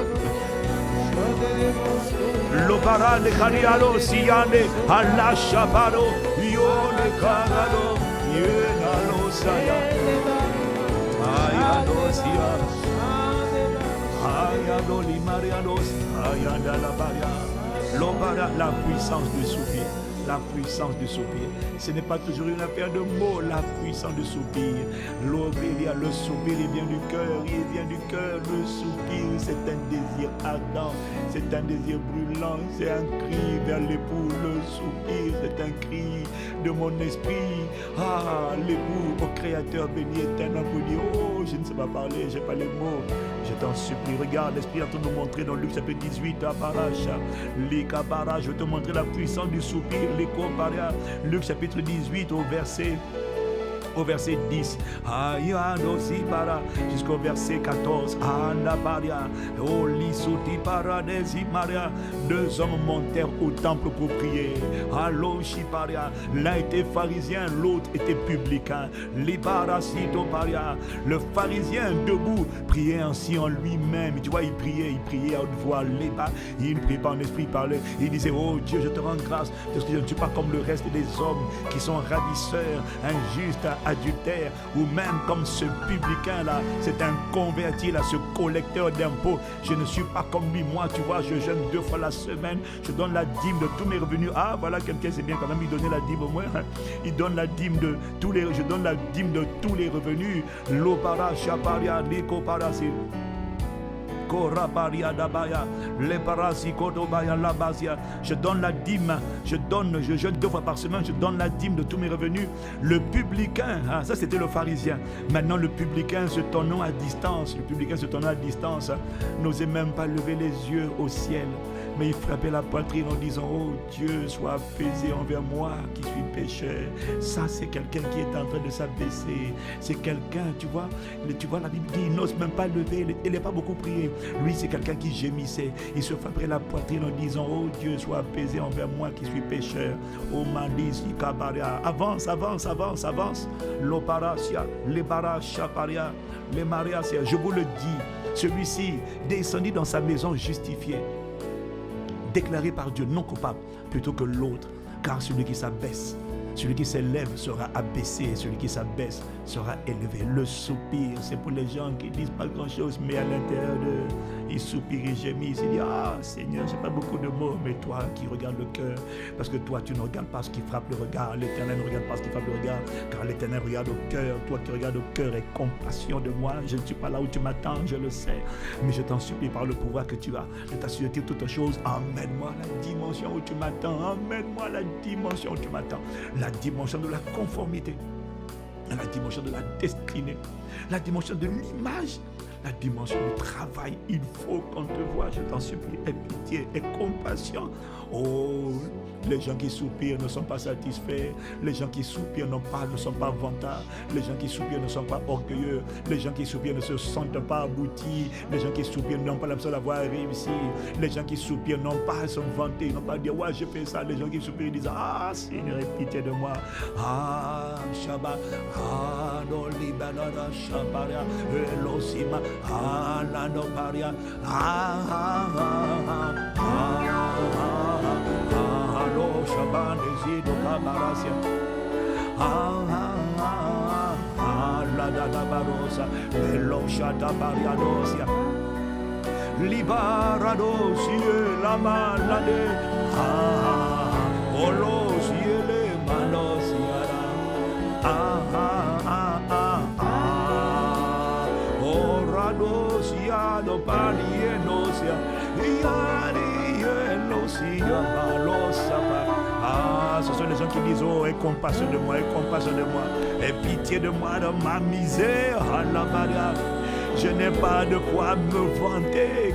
Lobarande Cariado, Siane, Alashabado, Yone Carado, Yenalo Saya, Ayadosia, Ayadoli Marianos, Ayadalabaria, Lobara, la puissance du soupir. La puissance du soupir. Ce n'est pas toujours une affaire de mots, la puissance du soupir. L'obélia, le soupir, il vient du cœur, il vient du cœur. Le soupir, c'est un désir ardent, c'est un désir brûlant, c'est un cri vers l'époux. Le soupir, c'est un cri de mon esprit. Ah, l'époux, au Créateur béni éternel, vous dit, oh, je ne sais pas parler, je n'ai pas les mots. Je t'en supplie, regarde, l'Esprit est en train de nous montrer dans Luc chapitre 18, à Baracha, Likabara, je vais te montrer la puissance du soupir, Likoparia, Luc chapitre 18 au verset 10, jusqu'au verset 14, deux hommes montèrent au temple pour prier. L'un était pharisien, l'autre était publicain. Le pharisien debout priait ainsi en lui-même. Tu vois, il priait à haute voix. Il ne priait pas en esprit, il parlait. Il disait, oh Dieu, je te rends grâce parce que je ne suis pas comme le reste des hommes qui sont ravisseurs, injustes, adultère, ou même comme ce publicain-là, c'est un converti, là, ce collecteur d'impôts. Je ne suis pas comme lui, moi, tu vois, je jeûne 2 fois la semaine, je donne la dîme de tous mes revenus. Ah, voilà, quelqu'un, c'est bien quand même, il donnait la dîme au moins. Hein. Il donne la dîme de tous les, je donne la dîme de tous les revenus. L'opara, chaparia, l'écopara, c'est... Je donne la dîme, je jeûne 2 fois par semaine, je donne la dîme de tous mes revenus. Le publicain, ah, ça c'était le pharisien. Maintenant le publicain se tenant à distance, n'osait même pas lever les yeux au ciel, mais il frappait la poitrine en disant, oh Dieu, sois apaisé envers moi qui suis pécheur. Ça c'est quelqu'un qui est en train de s'abaisser. C'est quelqu'un, tu vois, la Bible dit, il n'ose même pas lever, il n'a pas beaucoup prié. Lui, c'est quelqu'un qui gémissait. Il se frappait la poitrine en disant, oh Dieu, sois apaisé envers moi qui suis pécheur. Oh Mandis, Ikabaria. Avance. L'oparasia, les barachaparia, les mariasia. Je vous le dis, celui-ci descendit dans sa maison justifié, déclaré par Dieu non coupable, plutôt que l'autre. Car celui qui s'abaisse, celui qui s'élève sera abaissé, et celui qui s'abaisse sera élevé. Le soupir, c'est pour les gens qui disent pas grand-chose, mais à l'intérieur d'eux, ils soupirent, ils gémissent, ils disent, ah Seigneur, j'ai pas beaucoup de mots, mais toi qui regardes le cœur, parce que toi tu ne regardes pas ce qui frappe le regard, l'Éternel ne regarde pas ce qui frappe le regard, car l'Éternel regarde au cœur. Toi qui regardes au cœur, aie compassion de moi. Je ne suis pas là où tu m'attends, je le sais, mais je t'en supplie par le pouvoir que tu as de t'assurer toutes choses. Emmène-moi la dimension où tu m'attends, emmène-moi la dimension où tu m'attends, la dimension de la conformité, la dimension de la destinée, la dimension de l'image, la dimension du travail. Il faut qu'on te voie, je t'en supplie. Aie pitié, aie compassion. Oh, les gens qui soupirent ne sont pas satisfaits. Les gens qui soupirent ne sont pas vantards. Les gens qui soupirent ne sont pas orgueilleux. Les gens qui soupirent ne se sentent pas aboutis. Les gens qui soupirent n'ont pas l'impression d'avoir réussi. Les gens qui soupirent n'ont pas à se vanter, n'ont pas à dire, ouais, j'ai fait ça. Les gens qui soupirent disent, ah, Seigneur, aie pitié de moi. Ah, Shabbat, ah, Doli, Banana, Shabaria, Elosima, ah, Lando, Paria, ah, ah, ah, ah, ah. Allo Shaban Ezido Kabarasia, la da barosa, Elo Shada Bariadosia, Libaradosie, la malade, Olosie, le Malosiara, Oradosia, do Palienosia, Ah, ce sont les gens qui disent, oh, aie compassion de moi, aie pitié de moi dans ma misère. Je n'ai pas de quoi me vanter.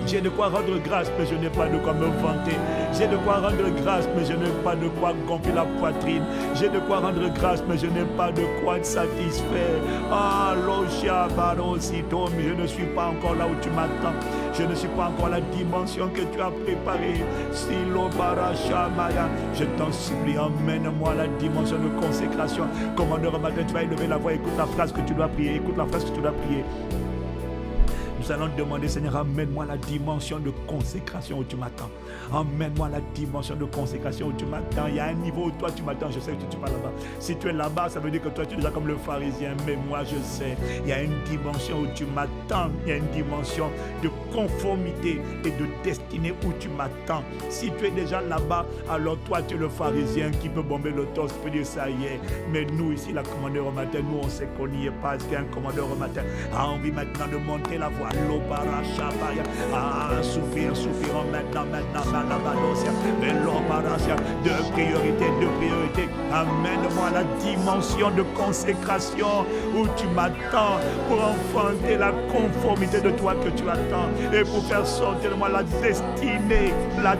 J'ai de quoi rendre grâce, mais je n'ai pas de quoi me vanter. J'ai de quoi rendre grâce, mais je n'ai pas de quoi gonfler la poitrine. J'ai de quoi rendre grâce, mais je n'ai pas de quoi être satisfait. Ah, Logia Barosito, mais je ne suis pas encore là où tu m'attends. Je ne suis pas encore la dimension que tu as préparée. Silo Barashamaya, je t'en supplie, emmène-moi la dimension de consécration. Commandeur, matin, tu vas élever la voix, écoute la phrase que tu dois prier, nous allons demander, Seigneur, amène-moi la dimension de consécration où tu m'attends. Emmène-moi la dimension de consécration où tu m'attends. Il y a un niveau où toi tu m'attends, je sais que tu es pas là-bas. Si tu es là-bas, ça veut dire que toi tu es déjà comme le pharisien. Mais moi je sais, il y a une dimension où tu m'attends. Il y a une dimension de conformité et de destinée où tu m'attends. Si tu es déjà là-bas, alors toi tu es le pharisien qui peut bomber le torse, qui peut dire ça y est. Mais nous ici, la commandeur au matin, nous on sait qu'on n'y est pas. Est-ce qu'il y a un commandeur au matin a envie maintenant de monter la voix? Soupirons maintenant, de priorité. Amène-moi la dimension de consécration où tu m'attends pour enfanter la conformité de toi que tu attends et pour faire sortir de moi la destinée. Ma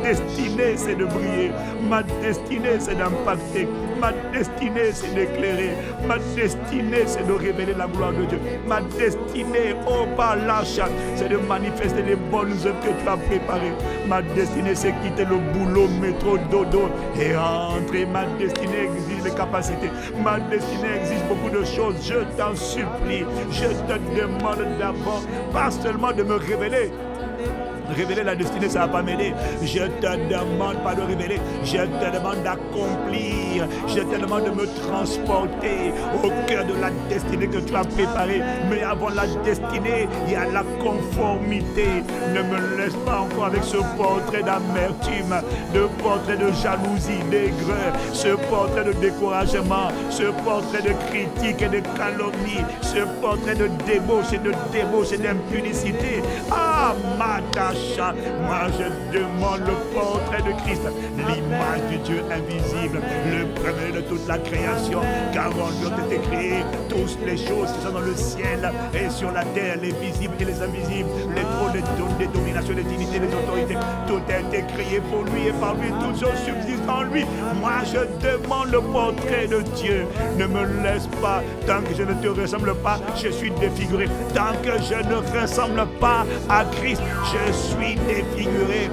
destinée c'est de briller, ma destinée c'est d'impacter, ma destinée c'est d'éclairer, ma destinée c'est de révéler la gloire de Dieu, ma destinée, oh Balacha, c'est de manifester les bonnes œuvres que tu as préparées. Ma destinée c'est quitter le boulot, métro, dodo et entrer. Ma destinée exige les capacités, ma destinée exige beaucoup de choses. Je t'en supplie, je te demande d'abord, pas seulement de me révéler. Révéler la destinée, ça ne va pas m'aider. Je te demande pas de révéler. Je te demande d'accomplir. Je te demande de me transporter au cœur de la destinée que tu as préparée. Mais avant la destinée, il y a la conformité. Ne me laisse pas encore avec ce portrait d'amertume, de portrait de jalousie, d'aigreur, ce portrait de découragement, ce portrait de critique et de calomnie, ce portrait de débauche et d'impunicité. Ah, moi je demande le portrait de Christ, l'image du Dieu invisible, le premier de toute la création, car en lui ont été créées toutes les choses qui sont dans le ciel et sur la terre, les visibles et les invisibles, les trônes, les dominations, les dignités, les autorités, tout a été créé pour lui et par lui, toutes choses subsistent en lui. Moi je demande le portrait de Dieu. Ne me laisse pas, tant que je ne te ressemble pas, je suis défiguré. Tant que je ne ressemble pas à Christ, je suis défiguré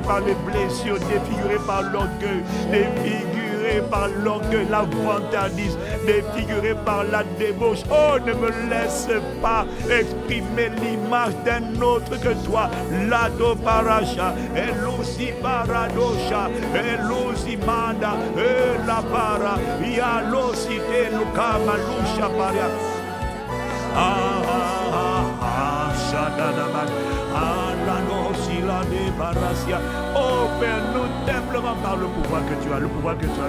par les blessures, défiguré par l'orgueil, défiguré par l'orgueil, la vantardise, défiguré par la débauche. Oh, ne me laisse pas exprimer l'image d'un autre que toi. Lado paracha, elusi paradosha, elusi manda, la para, yalosi elukama lusha para. Oh Père, nous t'implorons par le pouvoir que tu as, le pouvoir que tu as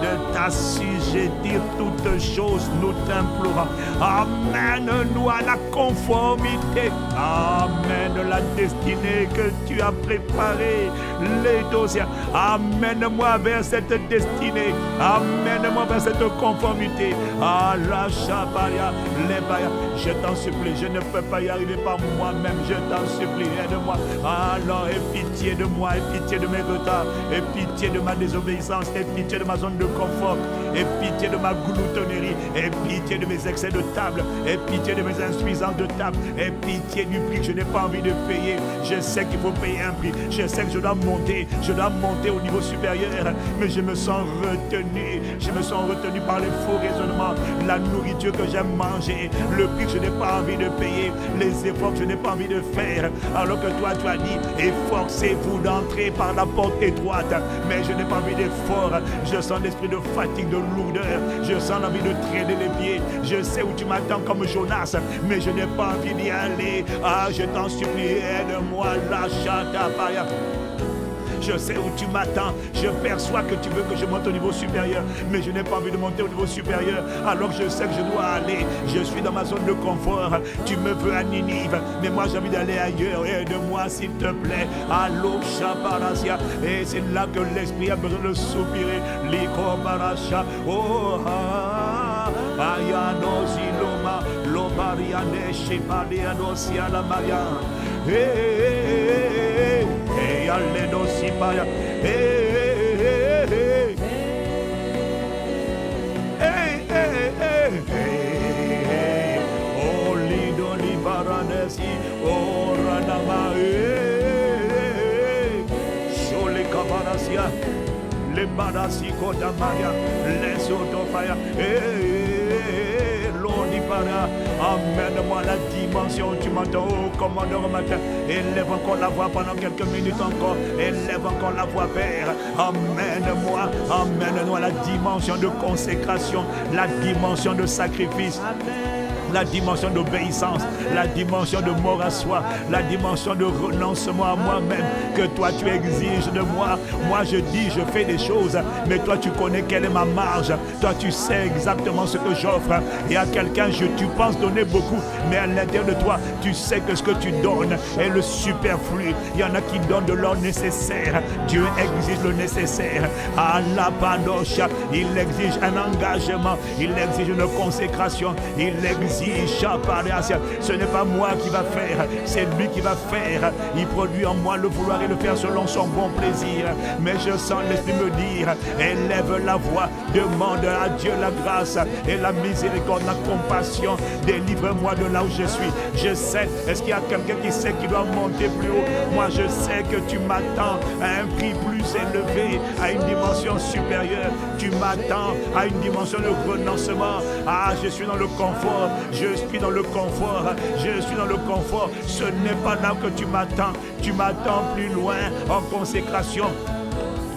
de t'assujettir toutes choses, nous t'implorons. Amène-nous à la conformité, amène la destinée que tu as préparée, les dossiers. Amène-moi vers cette destinée, amène-moi vers cette conformité. Ah la chabaria, les baya, je t'en supplie, je ne peux pas y arriver par moi-même, je t'en supplie, aide-moi. Alors, aie pitié de moi, aie pitié de mes retards, aie pitié de ma désobéissance, aie pitié de ma zone de confort, aie pitié de ma gloutonnerie, aie pitié de mes excès de table, aie pitié de mes insuffisances de table, aie pitié du prix que je n'ai pas envie de payer. Je sais qu'il faut payer un prix, je sais que je dois monter au niveau supérieur, mais je me sens retenu par les faux raisonnements, la nourriture que j'aime manger, le prix que je n'ai pas envie de payer, les efforts que je n'ai pas envie de faire, alors que toi tu as dit, efforcez-vous d'entrer par la porte étroite, mais je n'ai pas envie d'effort, je sens l'esprit de fatigue, de lourdeur, je sens l'envie de traîner les pieds, je sais où tu m'attends comme Jonas, mais je n'ai pas envie d'y aller. Ah, je t'en supplie, aide-moi, lâche ta paille. Je sais où tu m'attends, je perçois que tu veux que je monte au niveau supérieur, mais je n'ai pas envie de monter au niveau supérieur, alors que je sais que je dois aller. Je suis dans ma zone de confort, tu me veux à Ninive, mais moi j'ai envie d'aller ailleurs. Aide-moi s'il te plaît. Allo Shabarasia. Et c'est là que l'esprit a besoin de soupirer. Liko Barasha. Oh Ayano Ziloma Lobariane Shibariano Siala Maria. Hey, alle dosi paya. Hey, oh lido li baranesi, oh ranama. Shole kabarasia, le barasi kodamaya, le sotopaya. glory, Père. Amène-moi la dimension où tu m'entends, oh commandeur matin. Élève encore la voix pendant quelques minutes encore. Élève encore la voix, Père. Amène-nous à la dimension de consécration, la dimension de sacrifice. La dimension d'obéissance, la dimension de mort à soi, la dimension de renoncement à moi-même que toi tu exiges de moi. Moi je dis, je fais des choses, mais toi tu connais quelle est ma marge. Toi tu sais exactement ce que j'offre. Et à quelqu'un, tu penses donner beaucoup, mais à l'intérieur de toi, tu sais que ce que tu donnes est le superflu. Il y en a qui donnent de leur nécessaire. Dieu exige le nécessaire. À la padocha, il exige un engagement, il exige une consécration, il exige. Ce n'est pas moi qui va faire, c'est lui qui va faire. Il produit en moi le vouloir et le faire selon son bon plaisir. Mais je sens l'esprit me dire, élève la voix, demande à Dieu la grâce et la miséricorde, la compassion. Délivre-moi de là où je suis. Je sais, est-ce qu'il y a quelqu'un qui sait qu'il doit monter plus haut? Moi je sais que tu m'attends à un prix plus élevé, à une dimension supérieure. Tu m'attends à une dimension de renoncement. Ah, je suis dans le confort. Je suis dans le confort, je suis dans le confort. Ce n'est pas là que tu m'attends plus loin en consécration,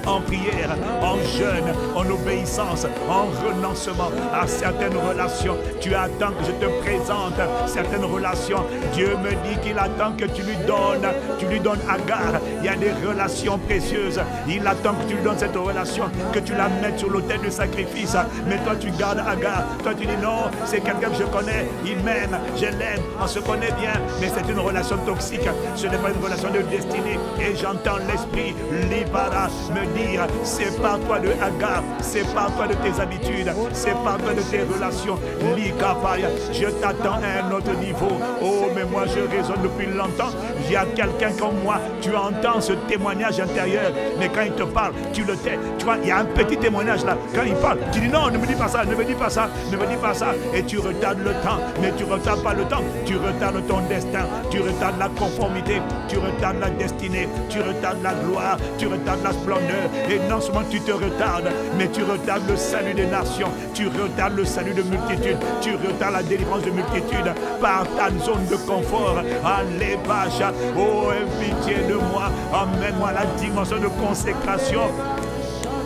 en prière, en jeûne, en obéissance, en renoncement à certaines relations. Tu attends que je te présente certaines relations. Dieu me dit qu'il attend que tu lui donnes Agar. Il y a des relations précieuses. Il attend que tu lui donnes cette relation, que tu la mettes sur l'autel de sacrifice. Mais toi tu gardes Agar. Toi tu dis non, c'est quelqu'un que je connais, il m'aime, je l'aime, on se connaît bien, mais c'est une relation toxique. Ce n'est pas une relation de destinée. Et j'entends l'esprit Libara me dire, c'est par toi de Agar, c'est par toi de tes habitudes, c'est par toi de tes relations. Likapaya, je t'attends à un autre niveau. Oh, mais moi je raisonne depuis longtemps. Il y a quelqu'un comme moi, tu entends ce témoignage intérieur, mais quand il te parle, tu le tais. Tu vois, il y a un petit témoignage là. Quand il parle, tu dis non, ne me dis pas ça, ne me dis pas ça, ne me dis pas ça. Et tu retardes le temps, mais tu ne retardes pas le temps. Tu retardes ton destin, tu retardes la conformité, tu retardes la destinée, tu retardes la gloire, tu retardes la splendeur. Et non seulement tu te retardes, mais tu retardes le salut des nations, tu retardes le salut de multitudes, tu retardes la délivrance de multitudes par ta zone de confort. Allez, Pacha, oh, aie pitié de moi, emmène-moi la dimension de consécration,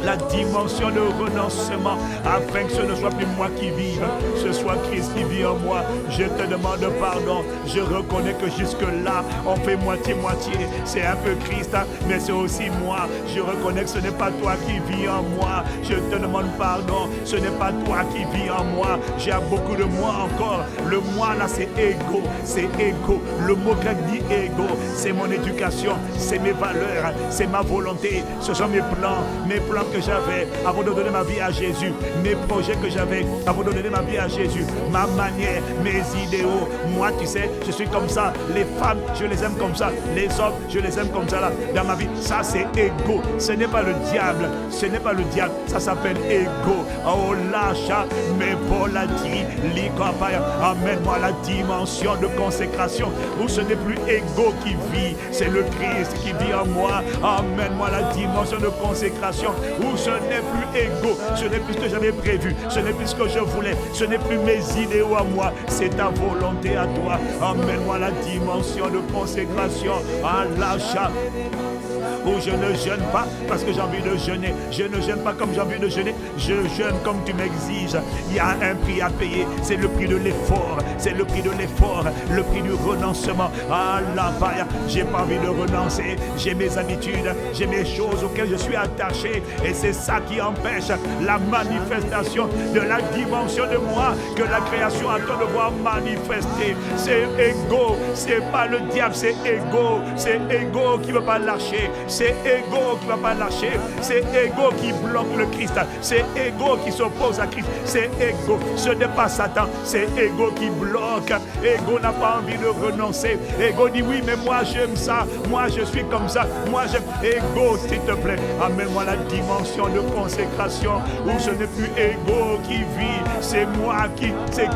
la dimension de renoncement, afin que ce ne soit plus moi qui vive, ce soit Christ qui vit en moi. Je te demande pardon. Je reconnais que jusque-là, on fait moitié-moitié. C'est un peu Christ, mais c'est aussi moi. Je reconnais que ce n'est pas toi qui vis en moi. Je te demande pardon. Ce n'est pas toi qui vis en moi. J'ai beaucoup de moi encore. Le moi là, c'est égo. C'est égo. Le mot grec dit égo. C'est mon éducation. C'est mes valeurs. C'est ma volonté. Ce sont mes plans que j'avais avant de donner ma vie à Jésus, mes projets que j'avais avant de donner ma vie à Jésus, ma manière, mes idéaux. Moi, tu sais, je suis comme ça. Les femmes, je les aime comme ça. Les hommes, je les aime comme ça là. Dans ma vie, ça c'est égo. Ce n'est pas le diable. Ce n'est pas le diable. Ça s'appelle égo. Oh lâcha, mais volati, likapaya. Amène-moi la dimension de consécration où ce n'est plus égo qui vit, c'est le Christ qui vit en moi. Amène-moi la dimension de consécration où ce n'est plus égo, ce n'est plus ce que j'avais prévu, ce n'est plus ce que je voulais, ce n'est plus mes idéaux à moi, c'est ta volonté à toi. Emmène-moi la dimension de consécration à l'achat, où je ne jeûne pas parce que j'ai envie de jeûner. Je ne jeûne pas comme j'ai envie de jeûner, je jeûne comme tu m'exiges. Il y a un prix à payer, c'est le prix de l'effort, c'est le prix de l'effort, le prix du renoncement. Ah la paille, j'ai pas envie de renoncer, j'ai mes habitudes, j'ai mes choses auxquelles je suis attaché, et c'est ça qui empêche la manifestation de la dimension de moi que la création attend de voir manifester. C'est égo, c'est pas le diable, c'est égo qui veut pas lâcher. C'est égo qui ne va pas lâcher. C'est égo qui bloque le Christ. C'est égo qui s'oppose à Christ. C'est égo. Ce n'est pas Satan. C'est égo qui bloque. Égo n'a pas envie de renoncer. Égo dit oui, mais moi j'aime ça. Moi je suis comme ça. Moi j'aime. Égo, s'il te plaît, amène-moi la dimension de consécration où ce n'est plus égo qui vit. C'est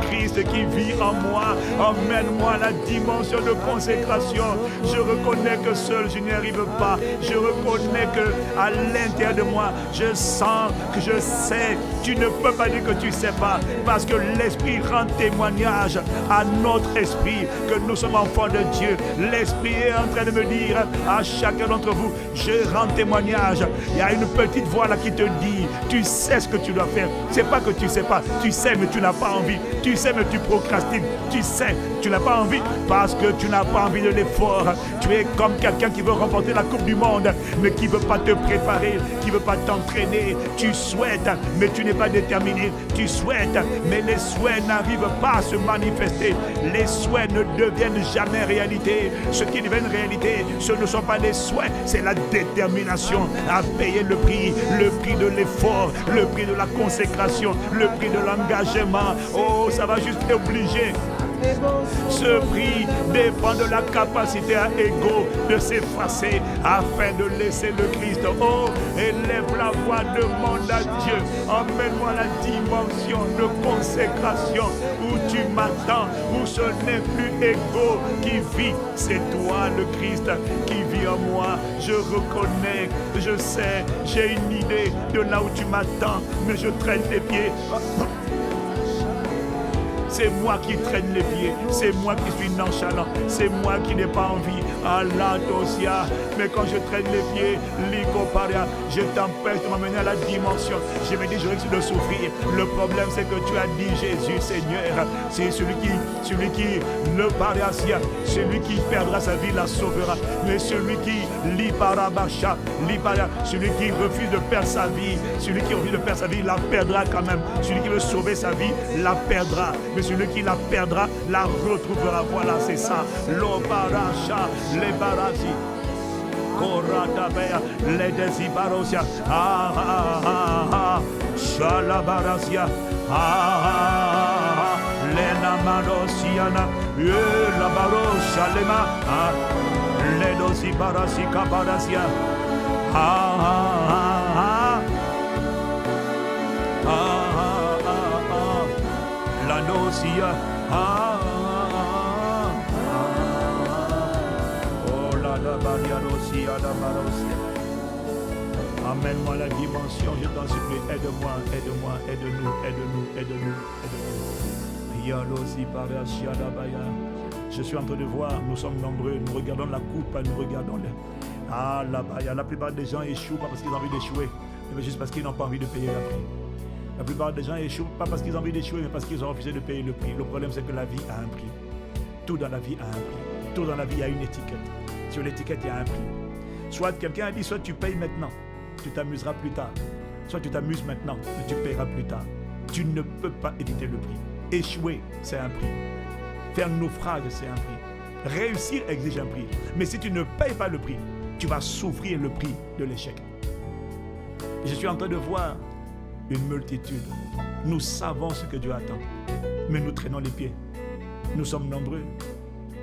Christ qui vit en moi. Emmène-moi la dimension de consécration. Je reconnais que seul je n'y arrive pas. Je reconnais que à l'intérieur de moi, je sens que je sais. Tu ne peux pas dire que tu ne sais pas, parce que l'Esprit rend témoignage à notre esprit que nous sommes enfants de Dieu. L'Esprit est en train de me dire à chacun d'entre vous, je rends témoignage. Il y a une petite voix là qui te dit, tu sais ce que tu dois faire. C'est pas que tu sais pas, tu sais mais tu n'as pas envie. Tu sais mais tu procrastines. Tu sais, tu n'as pas envie parce que tu n'as pas envie de l'effort. Tu es comme quelqu'un qui veut remporter la Coupe du Monde, mais qui ne veut pas te préparer, qui ne veut pas t'entraîner. Tu souhaites, mais tu n'es pas déterminé. Tu souhaites, mais les souhaits n'arrivent pas à se manifester. Les souhaits ne deviennent jamais réalité. Ce qui devient réalité, ce ne sont pas les souhaits, c'est la détermination à payer le prix de l'effort, le prix de la consécration, le prix de l'engagement. Oh, ça va juste obliger. Ce prix dépend de la capacité à ego de s'effacer afin de laisser le Christ. Oh, élève la voix, demande à Dieu, emmène-moi la dimension de consécration où tu m'attends, où ce n'est plus ego qui vit, c'est toi le Christ qui vit en moi. Je reconnais, je sais, j'ai une idée de là où tu m'attends, mais je traîne les pieds. C'est moi qui traîne les pieds, c'est moi qui suis nonchalant, c'est moi qui n'ai pas envie. Allah dosia, mais quand je traîne les pieds, l'ikoparia, je t'empêche de m'amener à la dimension. Je me dis, je risque de souffrir. Le problème, c'est que tu as dit, Jésus, Seigneur, c'est celui qui le parasia, celui qui perdra sa vie la sauvera. Mais celui qui l'iparabacha, celui qui refuse de perdre sa vie, celui qui refuse de perdre sa vie, la perdra quand même. Celui qui veut sauver sa vie, la perdra. Mais celui qui la perdra, la retrouvera. Voilà, c'est ça. L'oparacha, les barasi. Koradabea, les desibarosia. Ah, ah, ah, ah. Shalabarasia. Ah, ah, ah. Lena marosiana. La barosha lema. Ah. Les dosibarasi kabarasia. Ah, ah, ah, ah. Ah, ah, ah, ah. La nocia. Ah, ah, ah. Oh, la baria nocia, la marosia. Amène-moi la dimension, je t'en supplie. Aide-moi, aide-moi, aide-nous, aide-nous, aide-nous, aide-nous. Yalosi parasia la baya. Je suis en train de voir, nous sommes nombreux, nous regardons la coupe, nous regardons le. Ah, la baya. La plupart des gens échouent pas parce qu'ils ont envie d'échouer, mais juste parce qu'ils n'ont pas envie de payer la prix. La plupart des gens échouent pas parce qu'ils ont envie d'échouer, mais parce qu'ils ont refusé de payer le prix. Le problème, c'est que la vie a un prix. Tout dans la vie a un prix. Tout dans la vie a une étiquette. Sur l'étiquette, il y a un prix. Soit quelqu'un a dit, soit tu payes maintenant, tu t'amuseras plus tard. Soit tu t'amuses maintenant, mais tu paieras plus tard. Tu ne peux pas éviter le prix. Échouer, c'est un prix. Faire naufrage, c'est un prix. Réussir exige un prix. Mais si tu ne payes pas le prix, tu vas souffrir le prix de l'échec. Je suis en train de voir une multitude. Nous savons ce que Dieu attend, mais nous traînons les pieds. Nous sommes nombreux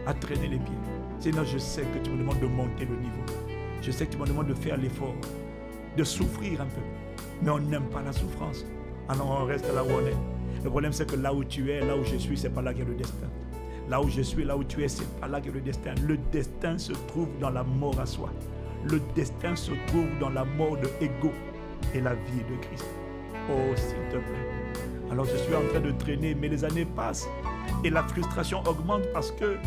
à traîner les pieds. Seigneur, je sais que tu me demandes de monter le niveau. Je sais que tu me demandes de faire l'effort, de souffrir un peu. Mais on n'aime pas la souffrance. Alors on reste là où on est. Le problème, c'est que là où tu es, là où je suis, c'est pas là qu'est le destin. Là où je suis, là où tu es, c'est pas là qu'est le destin. Le destin se trouve dans la mort à soi. Le destin se trouve dans la mort de l'ego et la vie de Christ. Oh, s'il te plaît. Alors je suis en train de traîner, mais les années passent et la frustration augmente parce que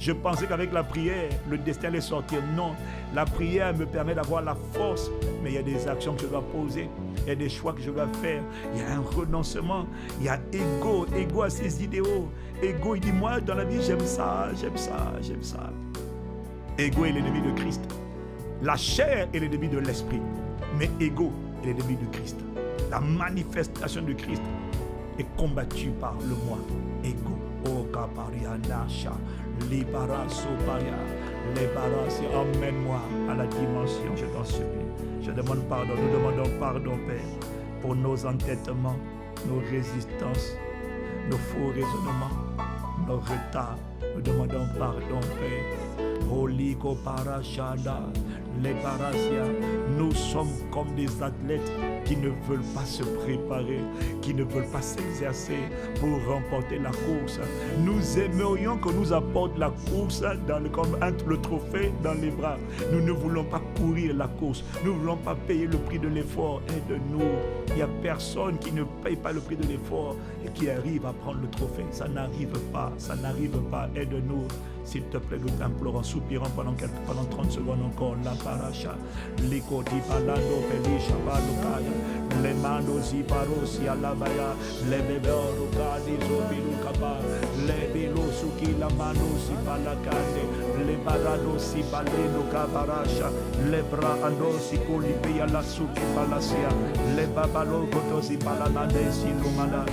je pensais qu'avec la prière, le destin allait sortir. Non, la prière me permet d'avoir la force, mais il y a des actions que je dois poser, il y a des choix que je dois faire, il y a un renoncement, il y a ego à ses idéaux. Ego, il dit, moi, dans la vie, j'aime ça, j'aime ça, j'aime ça. Ego est l'ennemi de Christ. La chair est l'ennemi de l'esprit, mais ego est l'ennemi de Christ. La manifestation de Christ est combattue par le moi. Ego. Oh, kaparia nasha. Libara soparia. Libara, emmène-moi à la dimension, je t'en supplie. Je demande pardon, nous demandons pardon, Père, pour nos entêtements, nos résistances, nos faux raisonnements, nos retards. Nous demandons pardon, Père. Holiko parashada, les parasia. Nous sommes comme des athlètes qui ne veulent pas se préparer, qui ne veulent pas s'exercer pour remporter la course. Nous aimerions qu'on nous apporte la course comme le trophée dans les bras. Nous ne voulons pas courir la course. Nous ne voulons pas payer le prix de l'effort. Aide-nous. Il n'y a personne qui ne paye pas le prix de l'effort et qui arrive à prendre le trophée. Ça n'arrive pas. Ça n'arrive pas. Aide-nous. S'il te plaît, nous t'implorons, soupirons pendant 30 secondes encore. La paracha, l'écoti palando, pelisha, balukaya, les mando ziparosi alabaya, les bébés orukadi, zobilukaba, les bilosuki, la mano si palakande, les barado si baleno kabaracha, les bras andosi kolibia la suki palasia, les babalo gotosi palanade si lumana.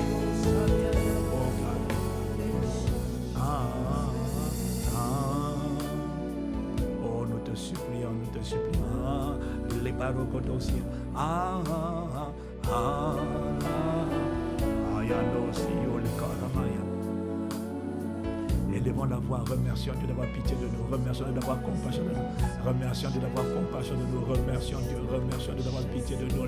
Les baroques aussi. Élevons la voix, remercions Dieu d'avoir pitié de nous, remercions Dieu d'avoir compassion de nous, remercions Dieu d'avoir compassion de nous, remercions Dieu d'avoir pitié de nous.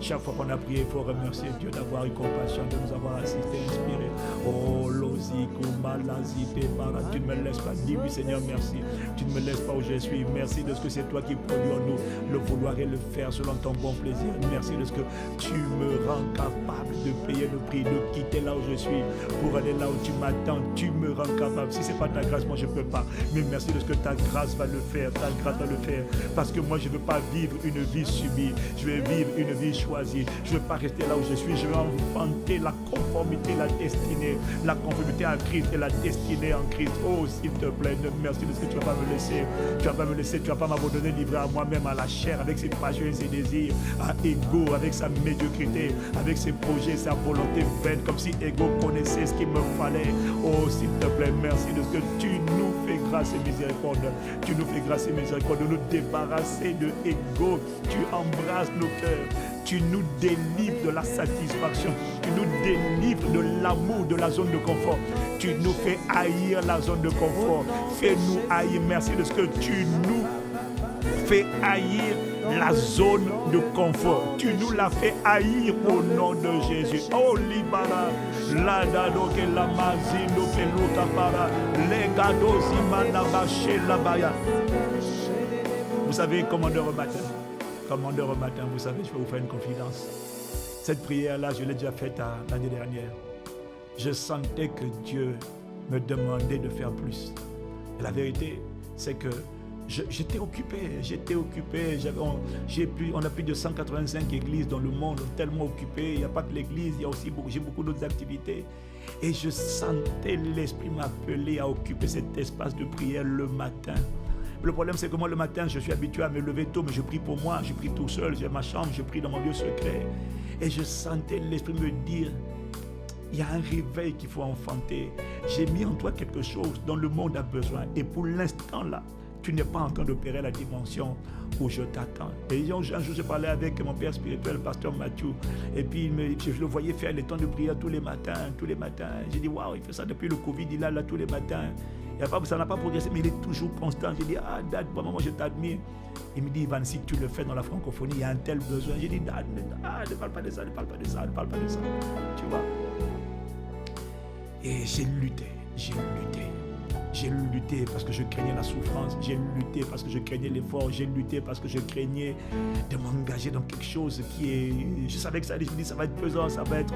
Chaque fois qu'on a prié, il faut remercier Dieu d'avoir eu compassion, de nous avoir assisté, inspiré. Oh, Loziku, Malazite, Para, tu ne me laisses pas, dis oui Seigneur, merci. Tu ne me laisses pas où je suis, merci de ce que c'est toi qui produis en nous le vouloir et le faire selon ton bon plaisir. Merci de ce que tu me rends capable de payer le prix, de quitter là où je suis pour aller là où tu m'attends. Tu me rends capable. Si ce n'est pas ta grâce, moi je ne peux pas. Mais merci de ce que ta grâce va le faire. Ta grâce va le faire. Parce que moi je ne veux pas vivre une vie subie. Je vais vivre une vie choisie. Je ne veux pas rester là où je suis. Je vais enfanter la conformité, la destinée. La conformité à Christ et la destinée en Christ. Oh, s'il te plaît, merci de ce que tu ne vas pas me laisser. Tu ne vas pas me laisser, tu ne vas pas m'abandonner, livré à moi-même, à la chair, avec ses passions et ses désirs, à Ego, avec sa médiocrité, avec ses projets, sa volonté vaine, comme si Ego connaissait ce qu'il me fallait. Oh, s'il te plaît, merci de ce que tu nous fais grâce et miséricorde. Tu nous fais grâce et miséricorde de nous débarrasser de Ego. Tu embrasses nos cœurs. Tu nous délivres de la satisfaction. Tu nous délivres de l'amour, de la zone de confort. Tu nous fais haïr la zone de confort. Fais-nous haïr. Merci de ce que tu nous fais haïr la zone de confort. Tu nous l'as fait haïr au nom de Jésus. Oh, Libara, la dado que la mazino que l'okapara, les gado zimana baché la baya. Vous savez, commandeur au matin, vous savez, je vais vous faire une confidence. Cette prière-là, je l'ai déjà faite l'année dernière. Je sentais que Dieu me demandait de faire plus. Et la vérité, c'est que j'étais occupé. On a plus de 185 églises dans le monde, tellement occupé. Il n'y a pas que l'église, il y a aussi j'ai beaucoup d'autres activités. Et je sentais l'Esprit m'appeler à occuper cet espace de prière le matin. Le problème, c'est que moi, le matin, je suis habitué à me lever tôt, mais je prie pour moi, je prie tout seul, j'ai ma chambre, je prie dans mon lieu secret. Et je sentais l'Esprit me dire, il y a un réveil qu'il faut enfanter. J'ai mis en toi quelque chose dont le monde a besoin. Et pour l'instant, là, tu n'es pas en train d'opérer la dimension où je t'attends. Et un jour, je parlais avec mon père spirituel, pasteur Mathieu, et puis je le voyais faire les temps de prière tous les matins. J'ai dit, waouh, il fait ça depuis le Covid, il est là tous les matins. Ça n'a pas progressé, mais il est toujours constant. J'ai dit, Dad, maman, je t'admire. Il me dit, Ivan, si tu le fais dans la francophonie, il y a un tel besoin. J'ai dit, Dad, ne parle pas de ça. Tu vois. Et j'ai lutté parce que je craignais la souffrance. J'ai lutté parce que je craignais l'effort. J'ai lutté parce que je craignais de m'engager dans quelque chose qui est... Je savais que ça allait, je me dis, ça va être pesant, ça va être...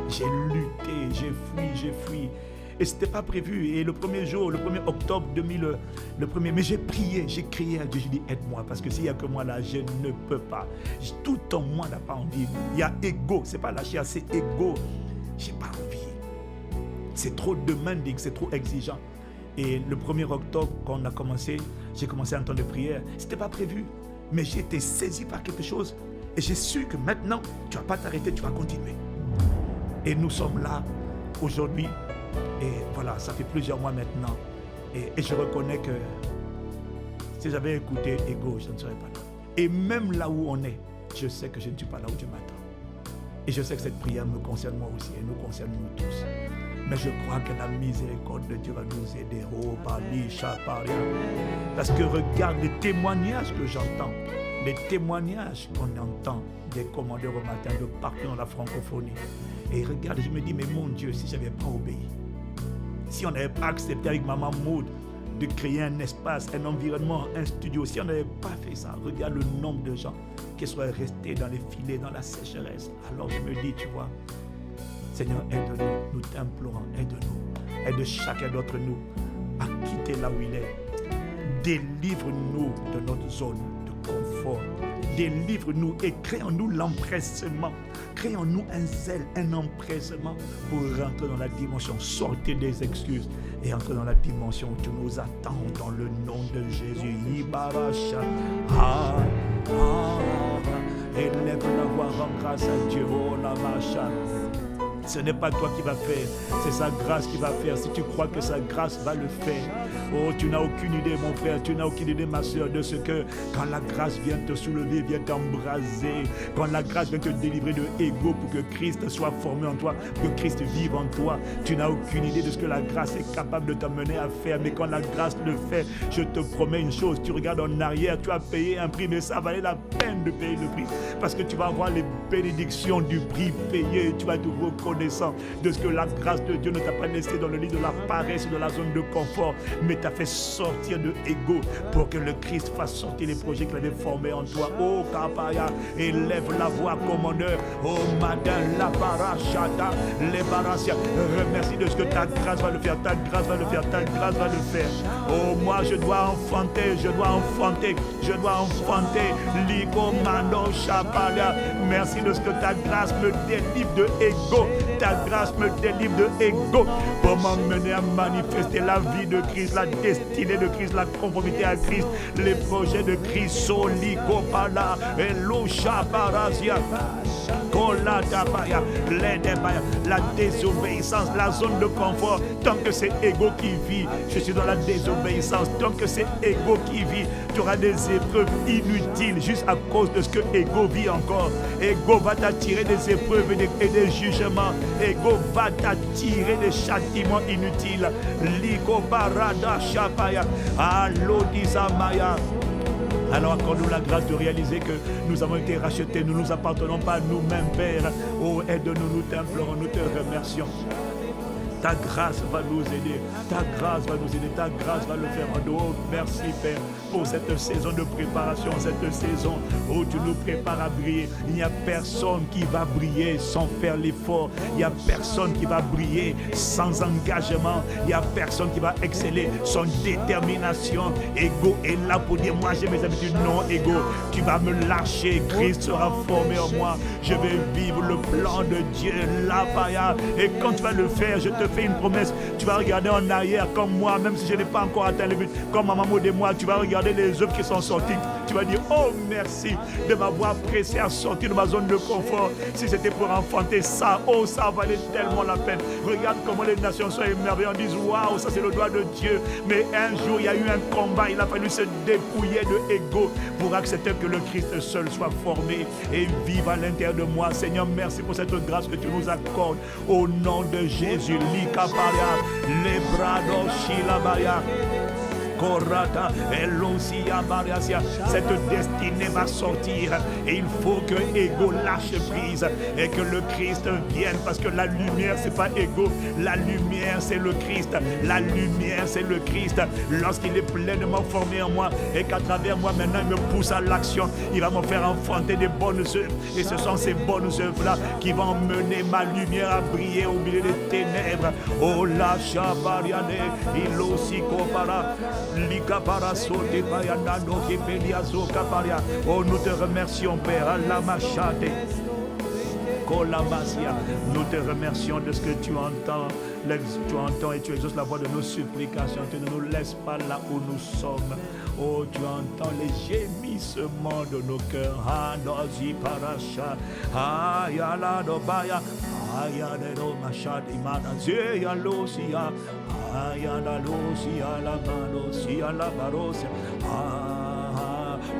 J'ai lutté, j'ai fui. Et ce n'était pas prévu. Et le premier jour, le 1er octobre 2000, mais j'ai prié, j'ai crié à Dieu, j'ai dit, aide-moi, parce que s'il n'y a que moi là, je ne peux pas. Tout en moi n'a pas envie. Il y a ego, c'est pas la chair, c'est ego. J'ai pas envie. C'est trop demanding, c'est trop exigeant. Et le 1er octobre, quand on a commencé, j'ai commencé un temps de prière. Ce n'était pas prévu, mais j'ai été saisi par quelque chose. Et j'ai su que maintenant, tu ne vas pas t'arrêter, tu vas continuer. Et nous sommes là, aujourd'hui. Et voilà, ça fait plusieurs mois maintenant. Et je reconnais que si j'avais écouté Ego, je ne serais pas là. Et même là où on est, je sais que je ne suis pas là où Dieu m'attend. Et je sais que cette prière me concerne moi aussi et nous concerne nous tous. Mais je crois que la miséricorde de Dieu va nous aider. Oh, Bali, Chaparia. Parce que regarde les témoignages que j'entends. les témoignages qu'on entend des commandeurs au matin de partout dans la francophonie. Et regarde, je me dis, mais mon Dieu, si je n'avais pas obéi, si on n'avait pas accepté avec Maman Maud de créer un espace, un environnement, un studio, si on n'avait pas fait ça, regarde le nombre de gens qui seraient restés dans les filets, dans la sécheresse. Alors je me dis, tu vois, Seigneur, aide-nous, nous t'implorons, aide-nous, aide chacun d'entre nous à quitter là où il est. Délivre-nous de notre zone de confort. Délivre-nous et crée en nous l'empressement. Crée en nous un zèle, un empressement pour rentrer dans la dimension, sortir des excuses et entrer dans la dimension où tu nous attends dans le nom de Jésus. Ibarasha. Élève la voix, rends grâce à Dieu. Oh la macha. Ce n'est pas toi qui vas faire, c'est sa grâce qui va faire. Si tu crois que sa grâce va le faire, oh, tu n'as aucune idée, mon frère, tu n'as aucune idée, ma soeur, de ce que quand la grâce vient te soulever, vient t'embraser, quand la grâce vient te délivrer de l'ego pour que Christ soit formé en toi, pour que Christ vive en toi, tu n'as aucune idée de ce que la grâce est capable de t'amener à faire. Mais quand la grâce le fait, je te promets une chose, tu regardes en arrière, tu as payé un prix, mais ça valait la peine de payer le prix, parce que tu vas avoir les bénédictions du prix payé, tu vas te reconnaissant de ce que la grâce de Dieu ne t'a pas laissé dans le lit de la paresse, de la zone de confort, mais t'a fait sortir de l'ego pour que le Christ fasse sortir les projets qu'il avait formés en toi. Oh Kapaya, élève la voix, commandeur. Oh Madin, la parachata, les barasia. Remercie de ce que ta grâce va le faire, ta grâce va le faire, ta grâce va le faire. Oh moi je dois enfanter, je dois enfanter, je dois enfanter. Liko Mano Shapalia. Merci de ce que ta grâce me délivre de l'ego. Ta grâce me délivre de l'ego pour m'emmener à manifester la vie de Christ, la destinée de Christ, la conformité à Christ, les projets de Christ. Soliko Pala, Elusha Barazia, Koladabaya, Ledebaya, la désobéissance, la zone de confort. Tant que c'est l'ego qui vit, je suis dans la désobéissance. Tant que c'est l'ego qui vit, tu auras des épreuves inutiles juste à cause de ce que l'ego vit encore. L'ego va t'attirer des épreuves et des jugements. L'ego va t'attirer des châtiments inutiles. Liko barada shapaya. Alodizamaya. Alors accorde-nous la grâce de réaliser que nous avons été rachetés. Nous ne nous appartenons pas à nous-mêmes, Père. Oh, aide-nous, nous t'implorons, nous te remercions. Ta grâce va nous aider, ta grâce va nous aider, ta grâce va le faire. Oh, merci Père pour cette saison de préparation, cette saison où tu nous prépares à briller. Il n'y a personne qui va briller sans faire l'effort. Il n'y a personne qui va briller sans engagement. Il n'y a personne qui va exceller sans détermination. Ego est là pour dire moi j'ai mes habitudes. Non, ego, tu vas me lâcher. Christ sera formé en moi. Je vais vivre le plan de Dieu. La païa. Et quand tu vas le faire, je te fais une promesse, tu vas regarder en arrière comme moi, même si je n'ai pas encore atteint le but, comme Maman Maud et moi, tu vas regarder les œuvres qui sont sorties, tu vas dire oh merci de m'avoir pressé à sortir de ma zone de confort. Si c'était pour enfanter ça, oh ça valait tellement la peine. Regarde comment les nations sont émerveillées, on dit waouh, ça c'est le doigt de Dieu. Mais un jour il y a eu un combat, il a fallu se dépouiller de l'ego pour accepter que le Christ seul soit formé et vive à l'intérieur de moi. Seigneur, merci pour cette grâce que tu nous accordes au nom de Jésus. Kaparia, Lebrado Shilabaya, Korata, Elosia Bariasia. Cette destinée va sortir et il faut que l'ego lâche prise et que le Christ vienne, parce que la lumière c'est pas ego, la lumière c'est le Christ, la lumière c'est le Christ. Lorsqu'il est pleinement formé en moi et qu'à travers moi maintenant il me pousse à l'action, il va me faire enfanter des bonnes œuvres et ce sont ces bonnes œuvres là qui vont mener ma lumière à briller au milieu des ténèbres. Oh la Shabariane, il aussi compara. Oh, nous te remercions, Père. Nous te remercions de ce que tu entends. Tu entends et tu exauces la voix de nos supplications. Tu ne nous laisses pas là où nous sommes. Oh, tu entends les gémissements de nos cœurs. Hanozi parasha. Ayala dobaya. Ayala do mashad imana. Zeya losia. Ayala losia la malosia la barosia.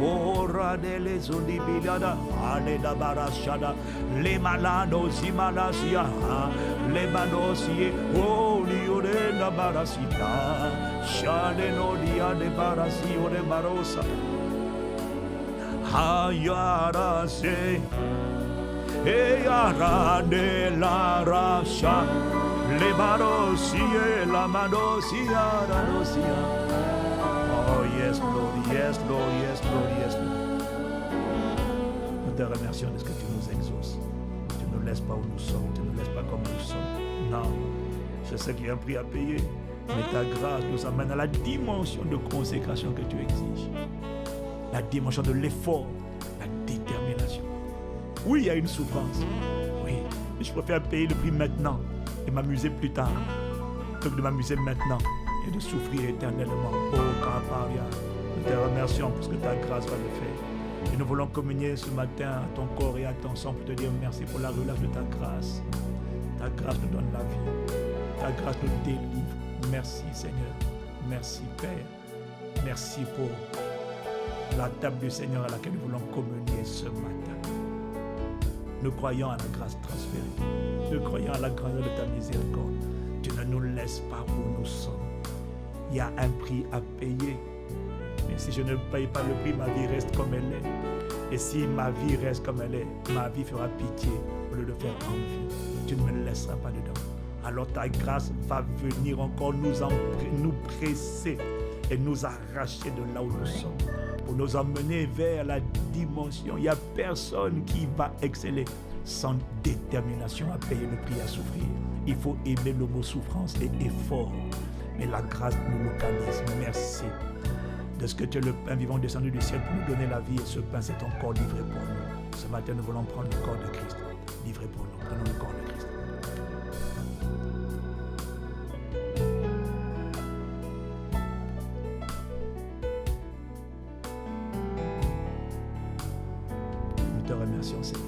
Ora delle zundibiliada, ale da barashada, le malano si malasia, le manosie, oh liore la barasita, shade no dia de barasio de barosa. Ayarase, Eyarade la rasha, Le barosie, la madosia, la dosia. Oh yes, Lord, yes, Lord, yes, Lord, yes, Lord. Nous te remercions de ce que tu nous exauces. Tu ne nous laisses pas où nous sommes, tu ne nous laisses pas comme nous sommes. Non, je sais qu'il y a un prix à payer, mais ta grâce nous amène à la dimension de consécration que tu exiges. La dimension de l'effort, la détermination. Oui, il y a une souffrance. Oui, mais je préfère payer le prix maintenant et m'amuser plus tard, plutôt que de m'amuser maintenant et de souffrir éternellement. Oh, Kaparia, nous te remercions pour ce que ta grâce va le faire. Et nous voulons communier ce matin à ton corps et à ton sang pour te dire merci pour la relâche de ta grâce. Ta grâce nous donne la vie. Ta grâce nous délivre. Merci Seigneur. Merci Père. Merci pour la table du Seigneur à laquelle nous voulons communier ce matin. Nous croyons à la grâce transférée. Nous croyons à la grandeur de ta miséricorde. Tu ne nous laisses pas où nous sommes. Il y a un prix à payer. Mais si je ne paye pas le prix, ma vie reste comme elle est. Et si ma vie reste comme elle est, ma vie fera pitié au lieu de faire envie. Tu ne me laisseras pas dedans. Alors ta grâce va venir encore nous presser et nous arracher de là où nous sommes. Pour nous emmener vers la dimension. Il n'y a personne qui va exceller sans détermination à payer le prix à souffrir. Il faut aimer le mot souffrance et effort. Mais la grâce nous localise. Merci de ce que tu es le pain vivant descendu du ciel pour nous donner la vie. Et ce pain, c'est ton corps livré pour nous. Ce matin, nous voulons prendre le corps de Christ. Livré pour nous. Prenons le corps de Christ. Nous te remercions, Seigneur,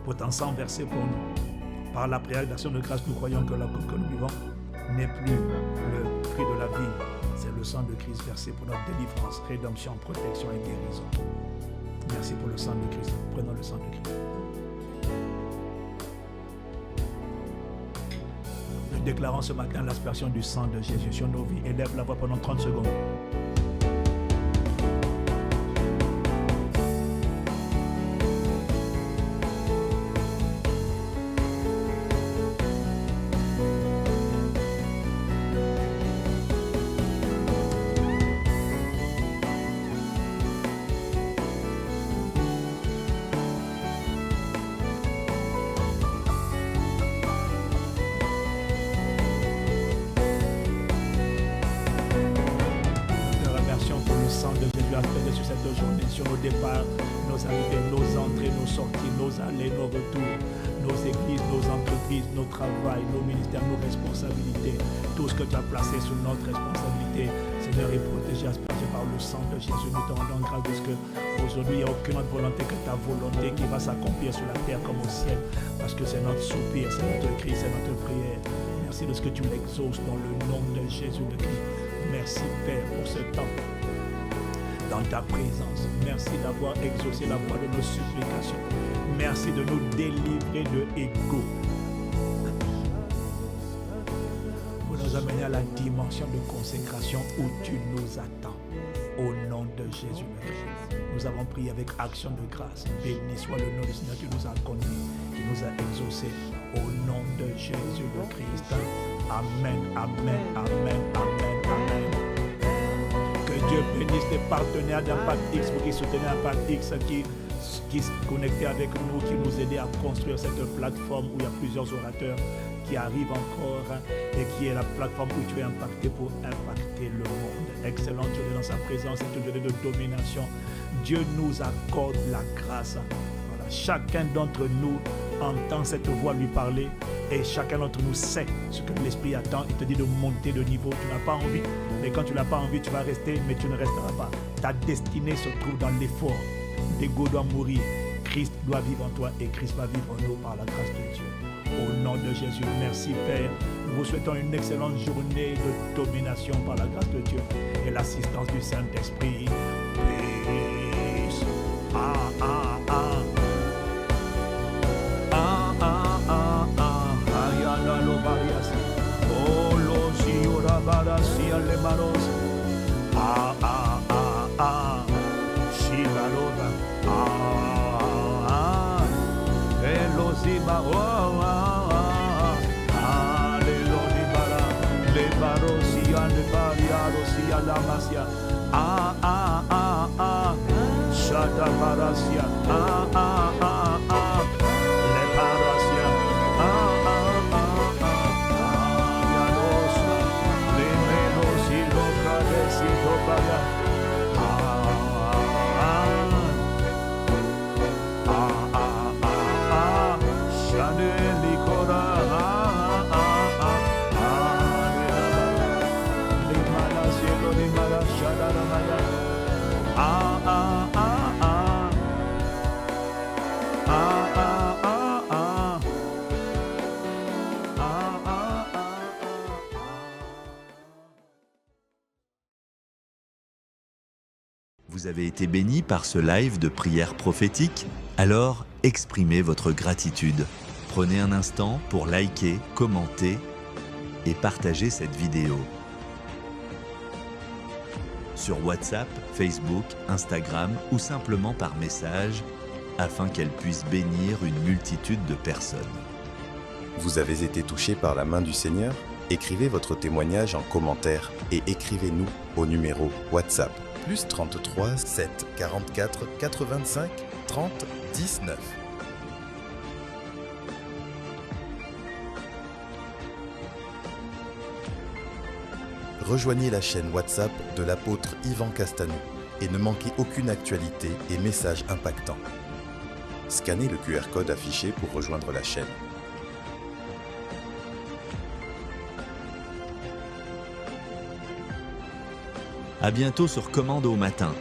pour ton sang versé pour nous. Par la prière d'action de grâce, nous croyons que la coupe que nous vivons n'est plus le prix de la vie. C'est le sang de Christ versé pour notre délivrance, rédemption, protection et guérison. Merci pour le sang de Christ. Prenons le sang de Christ. Nous déclarons ce matin l'aspersion du sang de Jésus sur nos vies. Élève la voix pendant 30 secondes. Sur nos départs, nos arrivées, nos entrées, nos sorties, nos allées, nos retours, nos églises, nos entreprises, nos travails, nos ministères, nos responsabilités, tout ce que tu as placé sous notre responsabilité, Seigneur, est protégé, aspergé par le sang de Jésus. Nous te rendons grâce de ce qu'aujourd'hui, il n'y a aucune autre volonté que ta volonté qui va s'accomplir sur la terre comme au ciel, parce que c'est notre soupir, c'est notre cri, c'est notre prière. Merci de ce que tu l'exauces dans le nom de Jésus de Christ. Merci Père pour ce temps dans ta présence. Merci d'avoir exaucé la voix de nos supplications. Merci de nous délivrer de ego. Pour nous amener à la dimension de consécration où tu nous attends. Au nom de Jésus le Christ. Nous avons prié avec action de grâce. Béni soit le nom du Seigneur qui nous a conduits, qui nous a exaucés. Au nom de Jésus le Christ. Amen, amen, amen, amen, amen. Dieu bénisse les partenaires d'Impact X pour qu'ils soutiennent Impact X qui se connectaient avec nous, qui nous aidaient à construire cette plateforme où il y a plusieurs orateurs qui arrivent encore et qui est la plateforme où tu es impacté pour impacter le monde. Excellent Dieu dans sa présence, c'est une journée de domination. Dieu nous accorde la grâce. Voilà. Chacun d'entre nous entend cette voix lui parler et chacun d'entre nous sait ce que l'Esprit attend. Il te dit de monter de niveau. Tu n'as pas envie, mais quand tu n'as pas envie, tu vas rester, mais tu ne resteras pas. Ta destinée se trouve dans l'effort. L'ego doit mourir. Christ doit vivre en toi et Christ va vivre en nous par la grâce de Dieu. Au nom de Jésus, merci Père. Nous vous souhaitons une excellente journée de domination par la grâce de Dieu et l'assistance du Saint-Esprit. Peace. Si Ramasia. Ah, ah, ah, ah. Shada Parasia. Ah, ah, ah, ah. Le Parasia. Ah, ah, ah, ah. Yadosa. Le Menosilo Pradesito Baya. Vous avez été béni par ce live de prière prophétique? Alors, exprimez votre gratitude. Prenez un instant pour liker, commenter et partager cette vidéo. Sur WhatsApp, Facebook, Instagram ou simplement par message, afin qu'elle puisse bénir une multitude de personnes. Vous avez été touché par la main du Seigneur? Écrivez votre témoignage en commentaire et écrivez-nous au numéro WhatsApp plus 33 7 44 85 30 19. Rejoignez la chaîne WhatsApp de l'apôtre Yvan Castanou et ne manquez aucune actualité et message impactant. Scannez le QR code affiché pour rejoindre la chaîne. À bientôt sur Commando Matin.